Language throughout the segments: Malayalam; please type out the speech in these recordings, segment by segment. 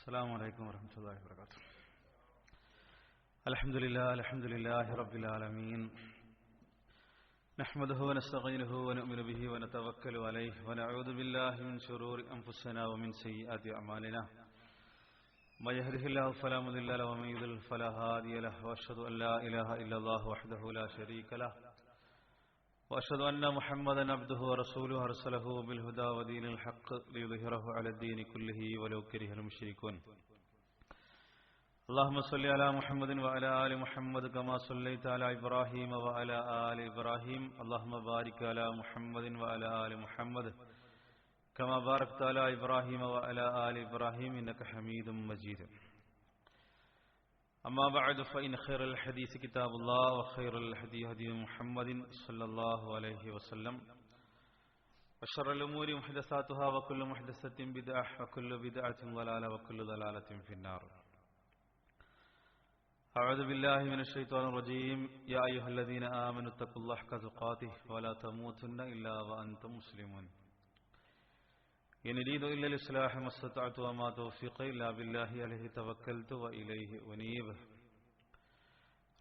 السلام عليكم ورحمة الله وبركاته. الحمد لله رب العالمين، نحمده ونستعينه ونؤمن به ونتوكل عليه ونعوذ بالله من شرور أنفسنا ومن سيئات أعمالنا، من يهده الله فلا مضل له ومن يضلل فلا هادي له، وأشهد أن لا إله إلا الله وحده لا شريك له، وأشهد أن محمدا عبده ورسوله أرسله بالهدى ودين الحق ليظهره على الدين كله ولو كره المشركون. اللهم صل على محمد وعلى آل محمد كما صليت على إبراهيم وعلى آل إبراهيم. اللهم بارك على محمد وعلى آل محمد كما باركت على إبراهيم وعلى آل إبراهيم إنك حميد مجيد. أما بعد، فإن خير الحديث كتاب الله، وخير الهدي هدي محمد صلى الله عليه وسلم، وشر الأمور محدثاتها، وكل محدثة بدعة، وكل بدعة ضلالة، وكل ضلالة في النار. أعوذ بالله من الشيطان الرجيم. يا أيها الذين آمنوا اتقوا الله حق تقاته ولا تموتن إلا وأنتم مسلمون. إن أريد إلا الإصلاح ما استطعت وما توفيقي إلا بالله عليه توكلت وإليه أنيب.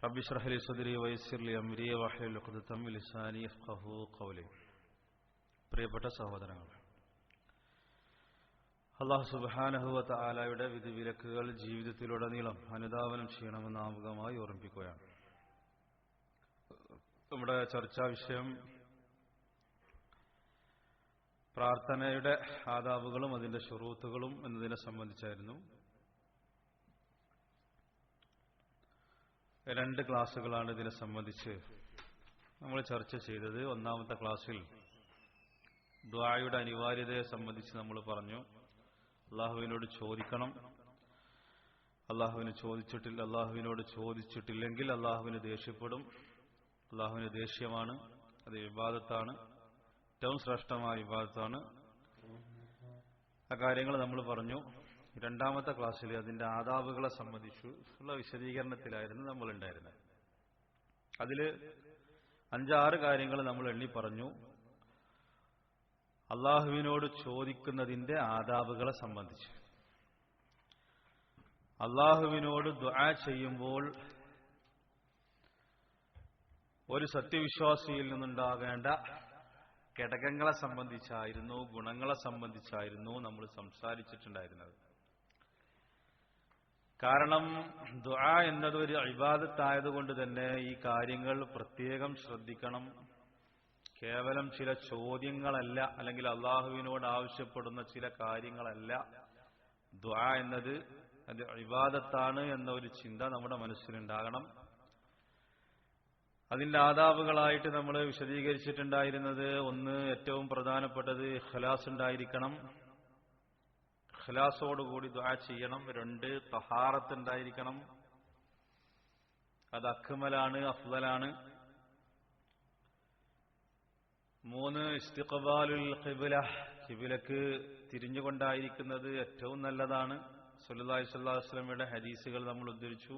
رب اشرح لي صدري ويسر لي أمري واحلل عقدة من لساني يفقهوا قولي. പ്രിയപ്പെട്ട സഹോദരങ്ങളെ, അല്ലാഹു സുബ്ഹാനഹു വ തആലയുടെ വിധിവിലക്കുകൾ ജീവിതത്തിലുടനീളം അനുധാവനം ചെയ്യണമെന്ന് ആമുഖമായി ഓർമ്മിപ്പിക്കുകയാണ്. നമ്മുടെ ചർച്ചാ വിഷയം പ്രാർത്ഥനയുടെ ആദാബുകളും അതിന്റെ ശുറൂത്തുകളും എന്നതിനെ സംബന്ധിച്ചായിരുന്നു. 2 ക്ലാസുകളാണ് ഇതിനെ സംബന്ധിച്ച് നമ്മൾ ചർച്ച ചെയ്തത്. ഒന്നാമത്തെ ക്ലാസ്സിൽ ദുആയുടെ അനിവാര്യതയെ സംബന്ധിച്ച് നമ്മൾ പറഞ്ഞു. അള്ളാഹുവിനോട് ചോദിക്കണം. അള്ളാഹുവിനോട് ചോദിച്ചിട്ടില്ലെങ്കിൽ അള്ളാഹുവിന് ദേഷ്യപ്പെടും. അള്ളാഹുവിന് ദേഷ്യമാണ്. അത് ഇബാദത്താണ്, ഏറ്റവും ശ്രേഷ്ഠമായ വിഭാഗത്താണ്. ആ കാര്യങ്ങൾ നമ്മൾ പറഞ്ഞു. 2ാമത്തെ ക്ലാസ്സിൽ അതിന്റെ ആദാബുകളെ സംബന്ധിച്ചുള്ള വിശദീകരണത്തിലായിരുന്നു നമ്മൾ ഉണ്ടായിരുന്നത്. അതിൽ 5-6 കാര്യങ്ങൾ നമ്മൾ എണ്ണി പറഞ്ഞു. അള്ളാഹുവിനോട് ചോദിക്കുന്നതിന്റെ ആദാബുകളെ സംബന്ധിച്ച്, അള്ളാഹുവിനോട് ദുആ ചെയ്യുമ്പോൾ ഒരു സത്യവിശ്വാസിയിൽ നിന്നുണ്ടാകേണ്ട ഘടകങ്ങളെ സംബന്ധിച്ചായിരുന്നു, ഗുണങ്ങളെ സംബന്ധിച്ചായിരുന്നു നമ്മൾ സംസാരിച്ചിട്ടുണ്ടായിരുന്നത്. കാരണം ദുആ എന്നത് ഒരു ഇബാദത്തായതുകൊണ്ട് തന്നെ ഈ കാര്യങ്ങൾ പ്രത്യേകം ശ്രദ്ധിക്കണം. കേവലം ചില ചോദ്യങ്ങളല്ല, അല്ലെങ്കിൽ അള്ളാഹുവിനോട് ആവശ്യപ്പെടുന്ന ചില കാര്യങ്ങളല്ല. ദുആ എന്നത് അത് ഇബാദത്താണ് എന്ന ഒരു ചിന്ത നമ്മുടെ മനസ്സിലുണ്ടാകണം. അതിന്റെ ആദാബുകളായിട്ട് നമ്മൾ വിശദീകരിച്ചിട്ടുണ്ടായിരുന്നത്, 1, ഏറ്റവും പ്രധാനപ്പെട്ടത് ഇഖ്ലാസ് ഉണ്ടായിരിക്കണം. ഇഖ്ലാസോടുകൂടി ദുആ ചെയ്യണം. 2, തഹാറത്ത് ഉണ്ടായിരിക്കണം. അത് അക്മലാണ്, അഫ്ളലാണ്. 3, ഇസ്തിഖ്ബാലുൽ ഖിബ്ല, ഖിബ്ലക്ക് തിരിഞ്ഞുകൊണ്ടായിരിക്കുന്നത് ഏറ്റവും നല്ലതാണ്. റസൂലുള്ളാഹി സ്വല്ലല്ലാഹു അലൈഹി വസല്ലമയുടെ ഹദീസുകൾ നമ്മൾ ഉദ്ധരിച്ചു.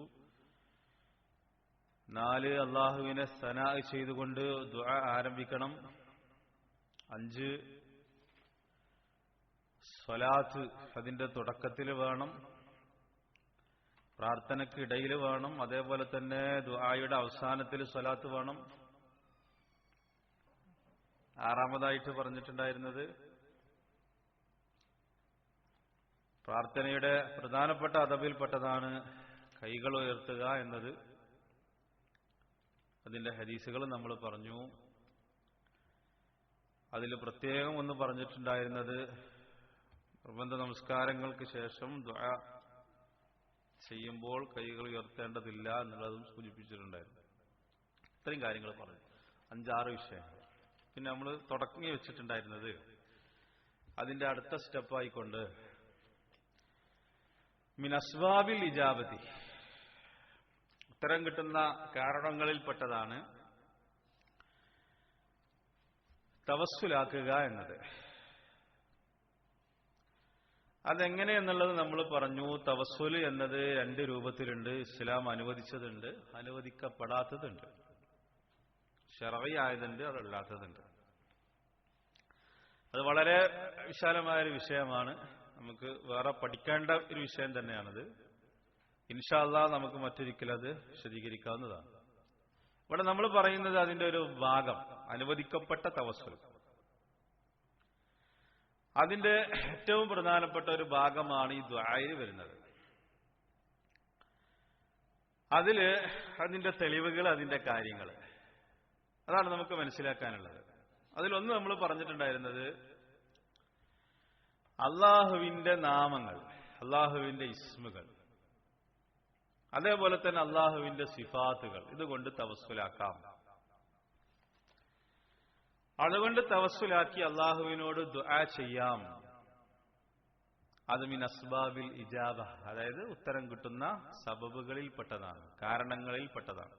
4, അള്ളാഹുവിനെ സനാ ചെയ്തുകൊണ്ട് ദുആ ആരംഭിക്കണം. 5, സ്വലാത്ത് അതിന്റെ തുടക്കത്തിൽ വേണം, പ്രാർത്ഥനയ്ക്ക് ഇടയിൽ വേണം, അതേപോലെ തന്നെ ദുആയുടെ അവസാനത്തിൽ സ്വലാത്ത് വേണം. 6ാമതായിട്ട് പറഞ്ഞിട്ടുണ്ടായിരുന്നത്, പ്രാർത്ഥനയുടെ പ്രധാനപ്പെട്ട അദബിൽപ്പെട്ടതാണ് കൈകൾ ഉയർത്തുക എന്നത്. അതിന്റെ ഹദീസുകൾ നമ്മൾ പറഞ്ഞു. അതിൽ പ്രത്യേകം ഒന്ന് പറഞ്ഞിട്ടുണ്ടായിരുന്നത്, നിർബന്ധ നമസ്കാരങ്ങൾക്ക് ശേഷം ദുആ ചെയ്യുമ്പോൾ കൈകൾ ഉയർത്തേണ്ടതില്ല എന്നുള്ളതും സൂചിപ്പിച്ചിട്ടുണ്ടായിരുന്നു. ഇത്രയും കാര്യങ്ങൾ പറഞ്ഞു. 5-6 വിഷയങ്ങൾ. പിന്നെ നമ്മൾ തുടങ്ങി വെച്ചിട്ടുണ്ടായിരുന്നത്, അതിന്റെ അടുത്ത സ്റ്റെപ്പായിക്കൊണ്ട് മിൻ അസ്ബാബിൽ ഇജാബത്തി, ഉത്തരം കിട്ടുന്ന കാരണങ്ങളിൽപ്പെട്ടതാണ് തവസ്സുലാക്കുക എന്നത്. അതെങ്ങനെ എന്നുള്ളത് നമ്മൾ പറഞ്ഞു. തവസ്സുൽ എന്നത് 2 രൂപത്തിലുണ്ട്. ഇസ്ലാം അനുവദിച്ചതുണ്ട്, അനുവദിക്കപ്പെടാത്തതുണ്ട്. ശർഈ ആയതുണ്ട്, അതല്ലാത്തതുണ്ട്. അത് വളരെ വിശാലമായൊരു വിഷയമാണ്. നമുക്ക് വേറെ പഠിക്കേണ്ട ഒരു വിഷയം തന്നെയാണത്. ഇൻഷാ അല്ലാഹ് നമുക്ക് മറ്റൊരിക്കലും അത് വിശദീകരിക്കാവുന്നതാണ്. ഇവിടെ നമ്മൾ പറയുന്നത് അതിന്റെ ഒരു ഭാഗം, അനുവദിക്കപ്പെട്ട തവസ്സുൽ, അതിന്റെ ഏറ്റവും പ്രധാനപ്പെട്ട ഒരു ഭാഗമാണ് ഈ ദുആയിൽ വരുന്നത്. അതില് അതിന്റെ തെളിവുകൾ, അതിന്റെ കാര്യങ്ങൾ, അതാണ് നമുക്ക് മനസ്സിലാക്കാനുള്ളത്. അതിലൊന്ന് നമ്മൾ പറഞ്ഞിട്ടുണ്ടായിരുന്നത് അള്ളാഹുവിന്റെ നാമങ്ങൾ, അള്ളാഹുവിന്റെ ഇസ്മുകൾ, അതേപോലെ തന്നെ അള്ളാഹുവിന്റെ സിഫാത്തുകൾ, ഇതുകൊണ്ട് തവസ്സുലാക്കാം. അതുകൊണ്ട് തവസ്സുലാക്കി അള്ളാഹുവിനോട് ദുആ ചെയ്യാം. അത് മിൻ അസ്ബാബിൽ ഇജാബ, അതായത് ഉത്തരം കിട്ടുന്ന സബബുകളിൽപ്പെട്ടതാണ്, കാരണങ്ങളിൽപ്പെട്ടതാണ്.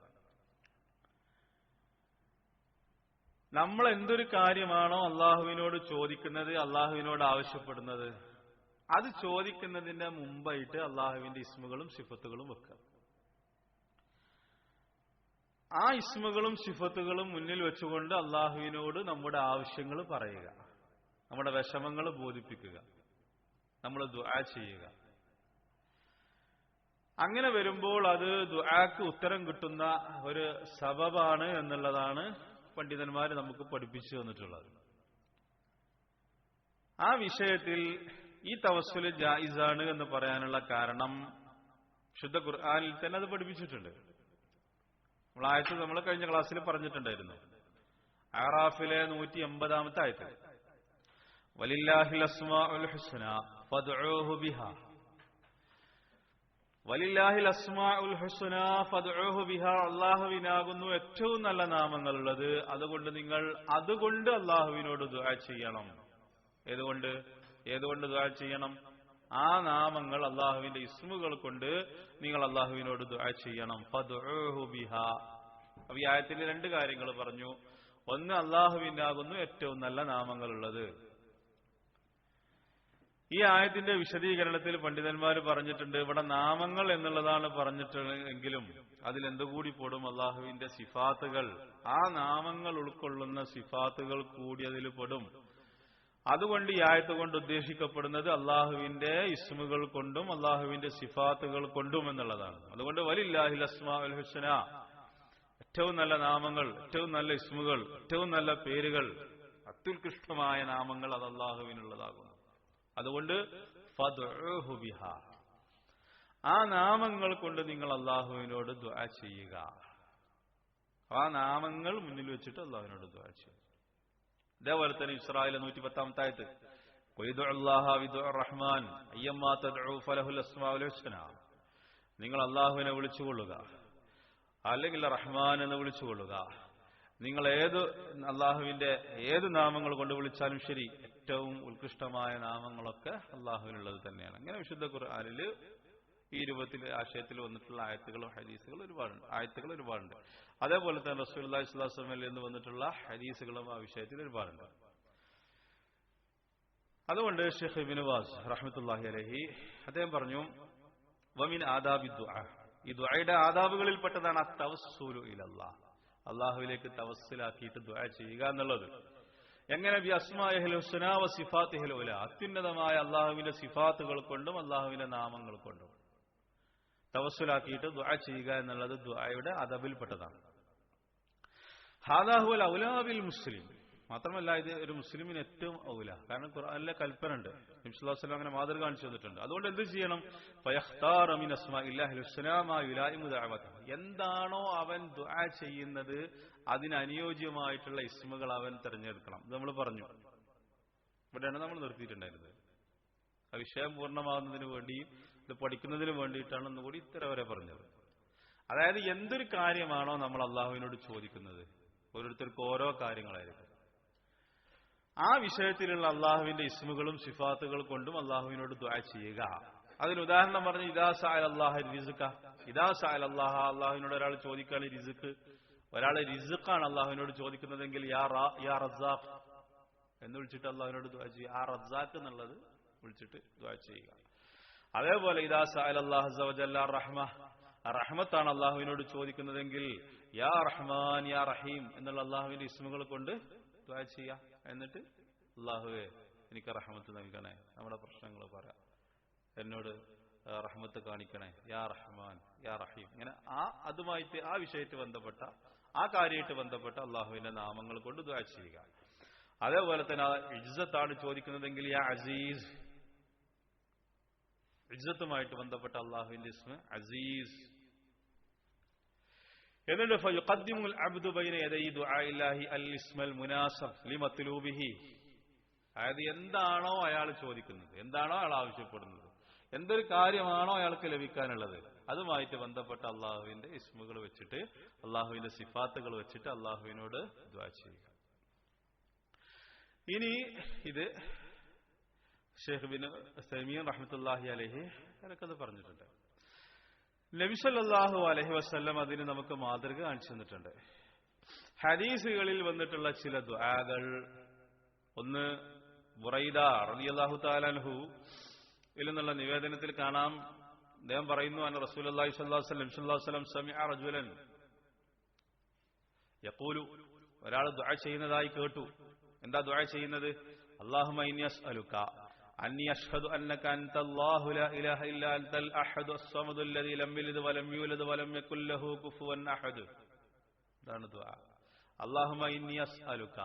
നമ്മൾ എന്തൊരു കാര്യമാണോ അള്ളാഹുവിനോട് ചോദിക്കുന്നത്, അള്ളാഹുവിനോട് ആവശ്യപ്പെടുന്നത്, അത് ചോദിക്കുന്നതിന്റെ മുമ്പായിട്ട് അള്ളാഹുവിന്റെ ഇസ്മുകളും സിഫത്തുകളും വെക്കുക. ആ ഇസ്മുകളും സിഫത്തുകളും മുന്നിൽ വെച്ചുകൊണ്ട് അള്ളാഹുവിനോട് നമ്മുടെ ആവശ്യങ്ങൾ പറയുക, നമ്മുടെ വിഷമങ്ങൾ ബോധിപ്പിക്കുക, നമ്മൾ ദുആ ചെയ്യുക. അങ്ങനെ വരുമ്പോൾ അത് ദുആക്ക് ഉത്തരം കിട്ടുന്ന ഒരു സബബാണ് എന്നുള്ളതാണ് പണ്ഡിതന്മാർ നമുക്ക് പഠിപ്പിച്ചു തന്നിട്ടുള്ളത്. ആ വിഷയത്തിൽ ഈ തവസ്സുൽ ജായിസാണ് എന്ന് പറയാനുള്ള കാരണം ശുദ്ധ ഖുർആനിൽ തന്നെ അത് പഠിപ്പിച്ചിട്ടുണ്ട്. ആയത്ത് നമ്മൾ കഴിഞ്ഞ ക്ലാസ്സിൽ പറഞ്ഞിട്ടുണ്ടായിരുന്നു. അറാഫിലെ 180-ാമത്തെ ആയത്ത്, വലില്ലാഹിൽ അസ്മാഉൽ ഹുസ്ന ഫദ്ഉഹു ബിഹാ, വലില്ലാഹിൽ അസ്മാഉൽ ഹുസ്ന ഫദ്ഉഹു ബിഹാ, അല്ലാഹുവിനാകുന്നു ഏറ്റവും നല്ല നാമങ്ങളുള്ളത്, അതുകൊണ്ട് നിങ്ങൾ അതുകൊണ്ട് അല്ലാഹുവിനോട് ദുആ ചെയ്യണം. ഏതുകൊണ്ട് ദുആ ചെയ്യണം? ആ നാമങ്ങൾ, അള്ളാഹുവിന്റെ ഇസ്മുകൾ കൊണ്ട് നിങ്ങൾ അള്ളാഹുവിനോട് ദുആ ചെയ്യണം. ഫദ്ഉഹു ബിഹാ. അപ്പൊ ഈ ആയത്തിൽ രണ്ട് കാര്യങ്ങൾ പറഞ്ഞു. ഒന്ന്, അള്ളാഹുവിനാകുന്നു ഏറ്റവും നല്ല നാമങ്ങളുള്ളത്. ഈ ആയത്തിന്റെ വിശദീകരണത്തിൽ പണ്ഡിതന്മാർ പറഞ്ഞിട്ടുണ്ട്, ഇവിടെ നാമങ്ങൾ എന്നുള്ളതാണ് പറഞ്ഞിട്ടുണ്ടെങ്കിലും അതിലെന്തുകൂടി പെടും? അള്ളാഹുവിന്റെ സിഫാത്തുകൾ, ആ നാമങ്ങൾ ഉൾക്കൊള്ളുന്ന സിഫാത്തുകൾ കൂടി അതിൽ പെടും. അതുകൊണ്ട് ഈ ആയത്ത് കൊണ്ട് ഉദ്ദേശിക്കപ്പെടുന്നത് അള്ളാഹുവിന്റെ ഇസ്മുകൾ കൊണ്ടും അള്ളാഹുവിന്റെ സിഫാത്തുകൾ കൊണ്ടും എന്നുള്ളതാണ്. അതുകൊണ്ട് വലില്ലാഹിൽ അസ്മാഉൽ ഹുസ്ന, ഏറ്റവും നല്ല നാമങ്ങൾ, ഏറ്റവും നല്ല ഇസ്മുകൾ, ഏറ്റവും നല്ല പേരുകൾ, അത്യുത്കൃഷ്ടമായ നാമങ്ങൾ അത് അള്ളാഹുവിനുള്ളതാകുന്നു. അതുകൊണ്ട് ഫദ്ഉഹു ബിഹാ, ആ നാമങ്ങൾ കൊണ്ട് നിങ്ങൾ അള്ളാഹുവിനോട് ദുആ ചെയ്യുക. ആ നാമങ്ങൾ മുന്നിൽ വെച്ചിട്ട് അള്ളാഹുവിനോട് ദുആ ചെയ്യുക. ഇതേപോലെ തന്നെ ഇസ്രായേൽ 110-ാമത്തെ ആയത്ത്, റഹ്മാൻ അയ്യമ്മാ തദ്ഉ ഫലഹുൽ അസ്മാഉൽ ഹുസ്ന, നിങ്ങൾ അള്ളാഹുവിനെ വിളിച്ചുകൊള്ളുക, അല്ലെങ്കിൽ റഹ്മാൻ എന്ന് വിളിച്ചുകൊള്ളുക. നിങ്ങൾ അള്ളാഹുവിന്റെ ഏത് നാമങ്ങൾ കൊണ്ട് വിളിച്ചാലും ശരി, ഏറ്റവും ഉത്കൃഷ്ടമായ നാമങ്ങളൊക്കെ അള്ളാഹുവിനുള്ളത് തന്നെയാണ്. അങ്ങനെ വിശുദ്ധ ഖുർആനിൽ ഈ രൂപത്തിൽ ആശയത്തിൽ വന്നിട്ടുള്ള ആയത്തുകളും ആയത്തുകൾ ഒരുപാടുണ്ട്. അതേപോലെ തന്നെ റസൂലുള്ളാഹി സ്വല്ലല്ലാഹു അലൈഹി വസല്ലമയിൽ നിന്ന് വന്നിട്ടുള്ള ഹദീസുകളും ആ വിഷയത്തിൽ ഒരുപാടുണ്ട്. അതുകൊണ്ട് ഷെയ്ഖ് ഇബ്നു ബാസ് റഹ്മത്തുള്ളാഹി അലൈഹി അദ്ദേഹം പറഞ്ഞു, വമിൻ ആദാബി ദുആ, ഈ ദുആയുടെ ആദാബുകളിൽപ്പെട്ടതാണ് അത്തവസ്സുലു ഇലല്ലാഹ്, അള്ളാഹുവിലേക്ക് തവസ്സുലാക്കിയിട്ട് ദുആ ചെയ്യുക എന്നുള്ളത്. എങ്ങനെ? ബി അസ്മാഇഹിൽ ഹുസ്ന വ സിഫാത്തിഹിൽ ഉല, അത്യുന്നതമായ അള്ളാഹുവിന്റെ സിഫാത്തുകൾ കൊണ്ടും അള്ളാഹുവിന്റെ നാമങ്ങൾ കൊണ്ടും തവസ്സുലാക്കിയിട്ട് ദുആ ചെയ്യുക എന്നുള്ളത് ദുആയുടെ അദബിൽപ്പെട്ടതാണ്. ഹാദാ ഹുവൽ ഔലാ ബിൽ മുസ്ലിം, മാത്രമല്ല ഇത് ഒരു മുസ്ലിമിന് ഏറ്റവും ഔല. കാരണം ഖുർആനിലെ കൽപ്പന ഉണ്ട്, നബി സല്ലല്ലാഹു അലൈഹി വസല്ലം അങ്ങനെ മാതൃക കാണിച്ചു തന്നിട്ടുണ്ട്. അതുകൊണ്ട് എന്ത് ചെയ്യണം? ഫയഖ്താറ മിൻ അസ്മാഇല്ലാഹിൽ ഹുസ്നാ മാ യുലായിമു ദഅവതഹു, എന്താണോ അവൻ ദുആ ചെയ്യുന്നത് അതിനനുയോജ്യമായിട്ടുള്ള ഇസ്മുകൾ അവൻ തിരഞ്ഞെടുക്കണം. ഇത് നമ്മൾ പറഞ്ഞു, ഇവിടെയാണ് നമ്മൾ നിർത്തിയിട്ടുണ്ടായിരുന്നത്. ആ വിഷയം പൂർണ്ണമാകുന്നതിന് വേണ്ടിയും ഇത് പഠിക്കുന്നതിന് വേണ്ടിയിട്ടാണ് ഒന്നുകൂടി ഇത്ര വരെ പറഞ്ഞത്. അതായത് എന്തൊരു കാര്യമാണോ നമ്മൾ അള്ളാഹുവിനോട് ചോദിക്കുന്നത്, ഓരോരുത്തർക്കും ഓരോ കാര്യങ്ങളായിരിക്കും, ആ വിഷയത്തിലുള്ള അള്ളാഹുവിന്റെ ഇസ്മുകളും സിഫാത്തുകൾ കൊണ്ടും അള്ളാഹുവിനോട് ദുആ ചെയ്യുക. അതിന് ഉദാഹരണം പറഞ്ഞു, ഇദാ സഅല അല്ലാഹ റിസ്ഖ, ഇദാ സഅല അല്ലാഹ, അള്ളാഹുവിനോട് ഒരാൾ ചോദിക്കാണ് റിസ്ഖ്, ഒരാൾ റിസ്ഖാണ് അള്ളാഹുവിനോട് ചോദിക്കുന്നതെങ്കിൽ യാ റസാഖ് എന്ന് വിളിച്ചിട്ട് അള്ളാഹുവിനോട് ദുആ ചെയ്യുക. ആ റസാഖ് എന്നുള്ളത് വിളിച്ചിട്ട് ദുആ ചെയ്യുക. അതേപോലെ ഇദാ സഅല അല്ലാഹു അസ്സ വജല്ല റഹ്മ, റഹ്മത്താണ് അള്ളാഹുവിനോട് ചോദിക്കുന്നതെങ്കിൽ യാ റഹ്മാൻ യാ റഹീം എന്നുള്ള അള്ളാഹുവിന്റെ ഇസ്മുകൾ കൊണ്ട് ദുആ ചെയ്യുക. എന്നിട്ട് അള്ളാഹുവേ എനിക്ക് റഹ്മത്ത് നൽകണേ, നമ്മുടെ പ്രശ്നങ്ങൾ പറയാം, എന്നോട് റഹ്മത്ത് കാണിക്കണേ, യാ റഹ്മാൻ യാ റഹീം. ഇങ്ങനെ അതുമായിട്ട് ആ വിഷയമായിട്ട് ബന്ധപ്പെട്ട ആ കാര്യമായിട്ട് ബന്ധപ്പെട്ട അള്ളാഹുവിന്റെ നാമങ്ങൾ കൊണ്ട് ദുആ ചെയ്യുക. അതേപോലെ തന്നെ ഇജ്സത്താണ് ചോദിക്കുന്നതെങ്കിൽ യാ അസീസ്, ഇജ്സത്തുമായിട്ട് ബന്ധപ്പെട്ട അള്ളാഹുവിന്റെ ഇസ്മ അസീസ്. എന്നിട്ട് ഫയുഖദ്ദിമുൽ അബ്ദു ബൈന യദൈ ദുആഇല്ലാഹി അൽ ഇസ്മൽ മുനാസബ് ലിമത്ലൂബിഹി. അതായത് എന്താണോ അയാൾ ചോദിക്കുന്നത്, എന്താണോ അയാൾ ആവശ്യപ്പെടുന്നത്, എന്തൊരു കാര്യമാണോ അയാൾക്ക് ലഭിക്കാനുള്ളത്, അതുമായിട്ട് ബന്ധപ്പെട്ട അള്ളാഹുവിന്റെ ഇസ്മുകൾ വെച്ചിട്ട്, അള്ളാഹുവിന്റെ സിഫാത്തുകൾ വെച്ചിട്ട് അള്ളാഹുവിനോട് ദുആ ചെയ്യുക. ഇനി ഇത് ഷെയ്ഖ് ബിൻ ഉസൈമീൻ റഹ്മത്തുള്ളാഹി അലൈഹി അവരൊക്കെ പറഞ്ഞിട്ടുണ്ട്. നബി സല്ലല്ലാഹു അലൈഹി വസല്ലം അതിന് നമുക്ക് മാതൃക കാണിച്ചു തന്നിട്ടുണ്ട്. ഹദീസുകളിൽ വന്നിട്ടുള്ള ചില ദുആകൾ, ഒന്ന് ബുറൈദ റളിയല്ലാഹു തആല അൻഹു നിന്നുള്ള നിവേദനത്തിൽ കാണാം, അദ്ദേഹം പറയുന്നു, അന്ന റസൂലുള്ളാഹി സ്വല്ലല്ലാഹു അലൈഹി വസല്ലം സമിഅ റജുലൻ യഖൂലു, ഒരാൾ ദുആ ചെയ്യുന്നതായി കേട്ടു. എന്താ ദുആ ചെയ്യുന്നത്? അല്ലാഹുമ്മ ഇന്നി അസ്അലുക അന്നി അഷ്ഹദു അന്നക അൻതല്ലാഹു ലാ ഇലാഹ ഇല്ലാ അൻതൽ അഹദു അസ്സമദു അല്ലദീ ലം യലിദ് വലം യൂലദ് വലം യകുൽ ലഹു കുഫുവൻ അഹദ്. ഇതാണ് ദുആ. അല്ലാഹുമ്മ ഇന്നി അസ്അലുക,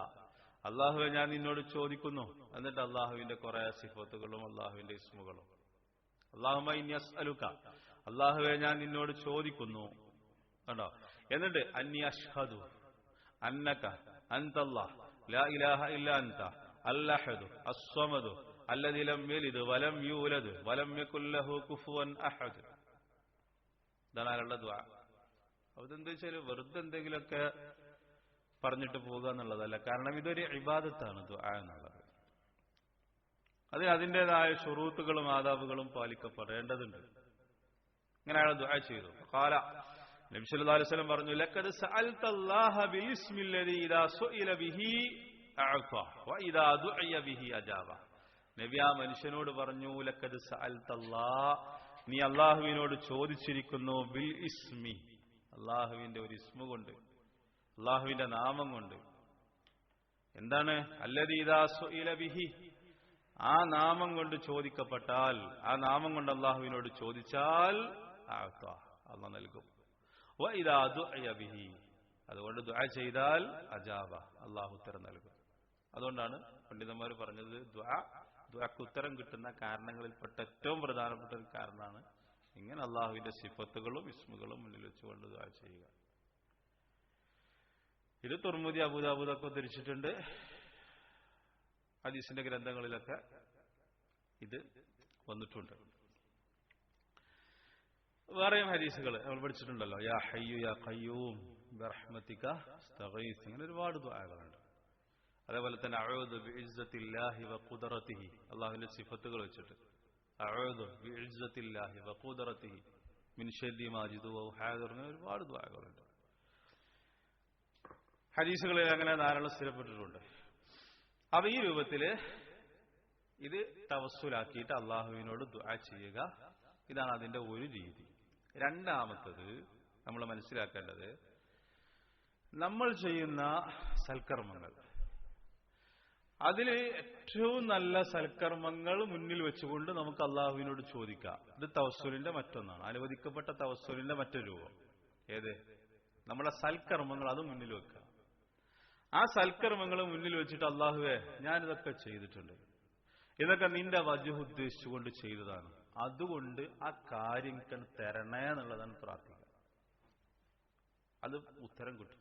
അല്ലാഹുവേ ഞാൻ നിന്നോട് ചോദിക്കുന്നു. എന്നിട്ട് അല്ലാഹുവിന്റെ കുറെ സിഫത്തുകളും അല്ലാഹുവിന്റെ ഇസ്മുകളും. അല്ലാഹുമ്മ ഇന്നി അസ്അലുക, അല്ലാഹുവേ ഞാൻ നിന്നോട് ചോദിക്കുന്നു, കണ്ടോ. എന്നിട്ട് അന്നി അഷ്ഹദു അന്നക അൻതല്ലാഹ് ലാ ഇലാഹ ഇല്ലാ അൻത അൽ അഹദു അസ്സമദു അല്ലദീ ലം യലിദ് വലം യൂലദ് വലം യകുൽ ലഹു കുഫുവൻ അഹദ്. ഇതാണ് അയാളുടെ ദുആ. അതെന്താ വെച്ചാൽ വെറുതെ എന്തെങ്കിലുമൊക്കെ പറഞ്ഞിട്ട് പോകുക എന്നുള്ളതല്ല. കാരണം ഇതൊരു ഇബാദത്താണ് ദുആ എന്നുള്ളത്. അതിൻ്റെതായ ശുറൂത്തുകളും ആദാബുകളും പാലിക്കപ്പെടേണ്ടതുണ്ട്. ഇങ്ങനെ അയാൾ ദുആ ചെയ്തു. ഖാല, നബി സല്ലല്ലാഹു അലൈഹി വസല്ലം പറഞ്ഞു, ലഖദ് സഅൽതല്ലാഹ ബിൽഇസ്മില്ലദീ ഇദാ സുഇല ബിഹി അഅത വ ഇദാ ദുഇയ ബിഹി അജാബ. നബി ആ മനുഷ്യനോട് പറഞ്ഞു, ലഖദ് സഅൽതല്ലാഹ, നീ അല്ലാഹുവിനോട് ചോദിച്ചിരിക്കുന്നു, ബിൽ ഇസ്മി, അല്ലാഹുവിന്റെ ഒരു ഇസ്മു കൊണ്ട്, അല്ലാഹുവിന്റെ നാമം കൊണ്ട്. എന്താണ്? അല്ലദീ ഇദാ സുഇല ബിഹി, ആ നാമം കൊണ്ട് ചോദിക്കപ്പെട്ടാൽ, ആ നാമം കൊണ്ട് അല്ലാഹുവിനോട് ചോദിച്ചാൽ അഅത, അല്ലാഹു നൽകും. വ ഇദാ ദുഇയ ബിഹി, അതുകൊണ്ട് ദുആ ചെയ്താൽ അജാബ, അല്ലാഹു ഉത്തരം നൽകും. അതുകൊണ്ടാണ് പണ്ഡിതന്മാർ പറഞ്ഞത് ദുആക്ക് ഉത്തരം കിട്ടുന്ന കാരണങ്ങളിൽപ്പെട്ട ഏറ്റവും പ്രധാനപ്പെട്ട ഒരു കാരണമാണ് ഇങ്ങനെ അല്ലാഹുവിന്റെ സിഫത്തുകളും ഇസ്മുകളും മുന്നിൽ വെച്ചുകൊണ്ട് ദുആ ചെയ്യുക. ഇത് തുർമുദി അബൂദാവൂദൊക്കെ ഉദ്ധരിച്ചിട്ടുണ്ട്. ഹദീസിന്റെ ഗ്രന്ഥങ്ങളിലൊക്കെ ഇത് വന്നിട്ടുണ്ട്. വേറെയും ഹദീസുകൾ നമ്മൾ പഠിച്ചിട്ടുണ്ടല്ലോ, യാ ഹയ്യു യാ ഖയ്യൂം ബിറഹ്മതിക അസ്തഗീസ്, ഇങ്ങനെ ഒരുപാട് ദുആകളുണ്ട്. അതേപോലെ തന്നെ അഊദു ബിഇസ്സത്തില്ലാഹി വഖുദ്റതിഹി, അല്ലാഹുവിന്റെ സിഫത്തുകൾ വെച്ചിട്ട് അഊദു ബിഇസ്സത്തില്ലാഹി വഖുദ്റതിഹി മിൻ ശർരി മാ ജിദു വ ഹാദിർ, ഇങ്ങനെ ഒരുപാട് ദുആകളുണ്ട്. ഹദീസുകളിൽ അങ്ങനെ ധാരാളം സ്ഥിരപ്പെട്ടിട്ടുണ്ട്. അപ്പൊ ഈ രൂപത്തില് ഇത് തവസ്സുലാക്കിയിട്ട് അള്ളാഹുവിനോട് ദുആ ചെയ്യുക, ഇതാണ് അതിന്റെ ഒരു രീതി. രണ്ടാമത്തത് നമ്മൾ മനസ്സിലാക്കേണ്ടത്, നമ്മൾ ചെയ്യുന്ന സൽക്കർമ്മങ്ങൾ, അതിൽ ഏറ്റവും നല്ല സൽക്കർമ്മങ്ങൾ മുന്നിൽ വെച്ചുകൊണ്ട് നമുക്ക് അള്ളാഹുവിനോട് ചോദിക്കാം. ഇത് തവസ്സുലിന്റെ മറ്റൊന്നാണ്, അനുവദിക്കപ്പെട്ട തവസ്സുലിന്റെ മറ്റൊരു രൂപം. ഏത്? നമ്മുടെ സൽക്കർമ്മങ്ങൾ അത് മുന്നിൽ വെക്കുക. ആ സൽക്കർമ്മങ്ങൾ മുന്നിൽ വെച്ചിട്ട് അള്ളാഹുവേ ഞാനിതൊക്കെ ചെയ്തിട്ടുണ്ട്, ഇതൊക്കെ നിന്റെ വജ്ഹ് ഉദ്ദേശിച്ചുകൊണ്ട് ചെയ്തതാണ്, അതുകൊണ്ട് ആ കാര്യം തരണേ എന്നുള്ളതാണ് പ്രാർത്ഥിക്കുക. അത് ഉത്തരം കിട്ടും.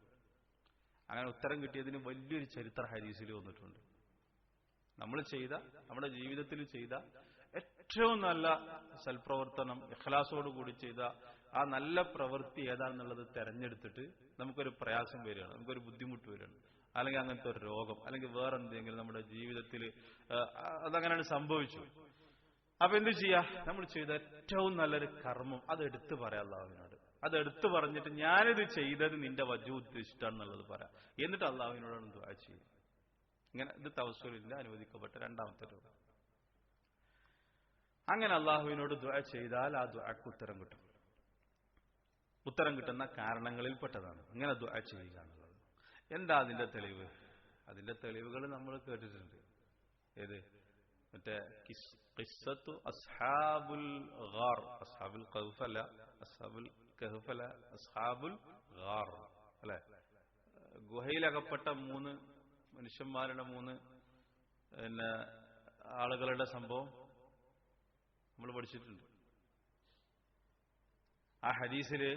അങ്ങനെ ഉത്തരം കിട്ടിയതിന് വലിയൊരു ചരിത്ര ഹദീസിൽ വന്നിട്ടുണ്ട്. നമ്മൾ ചെയ്ത, നമ്മുടെ ജീവിതത്തിൽ ചെയ്ത ഏറ്റവും നല്ല സൽപ്രവർത്തനം, ഇഖ്ലാസോടുകൂടി ചെയ്ത ആ നല്ല പ്രവൃത്തി ഏതാണെന്നുള്ളത് തെരഞ്ഞെടുത്തിട്ട് നമുക്കൊരു പ്രയാസം വരികയാണ്, നമുക്കൊരു ബുദ്ധിമുട്ട് വരികയാണ്, അല്ലെങ്കിൽ അങ്ങനത്തെ ഒരു രോഗം, അല്ലെങ്കിൽ വേറെന്തെങ്കിലും നമ്മുടെ ജീവിതത്തിൽ അതങ്ങനെയാണ് സംഭവിച്ചു. അപ്പൊ എന്ത് ചെയ്യാ? നമ്മൾ ചെയ്ത ഏറ്റവും നല്ലൊരു കർമ്മം അതെടുത്ത് പറയാം അള്ളാഹുവിനോട്. അതെടുത്ത് പറഞ്ഞിട്ട് ഞാനിത് ചെയ്തത് നിന്റെ വജ്ഹ് ഉദ്ദേശിച്ചിട്ടാണെന്നുള്ളത് പറയാം. എന്നിട്ട് അള്ളാഹുവിനോടാണ് ദുആ ചെയ്യുക. ഇങ്ങനെ ഇത് തവസ്സുലിന്റെ അനുവദിക്കപ്പെട്ട രണ്ടാമത്തെ രൂപം. അങ്ങനെ അള്ളാഹുവിനോട് ദുആ ചെയ്താൽ ആ ദുആക്ക് ഉത്തരം കിട്ടും. ഉത്തരം കിട്ടുന്ന കാരണങ്ങളിൽ പെട്ടതാണ് ഇങ്ങനെ ദുആ ചെയ്യുക എന്നുള്ളത്. എന്താ അതിന്റെ തെളിവ്? അതിന്റെ തെളിവുകൾ നമ്മൾ കേട്ടിട്ടുണ്ട്. ഏത്? മറ്റേ ഖിസ്സത്തു അസ്ഹാബുൽ ഗാർ, അസ്ഹാബുൽ കഹ്ഫ് അല്ല, അസ്ഹാബുൽ കഹ്ഫ് അല്ല, അസ്ഹാബുൽ ഗാർ അല്ലെ, ഗുഹയിലകപ്പെട്ട 3 മനുഷ്യന്മാരുടെ 3 പിന്നെ ആളുകളുടെ സംഭവം നമ്മൾ പഠിച്ചിട്ടുണ്ട്. ആ ഹദീസില്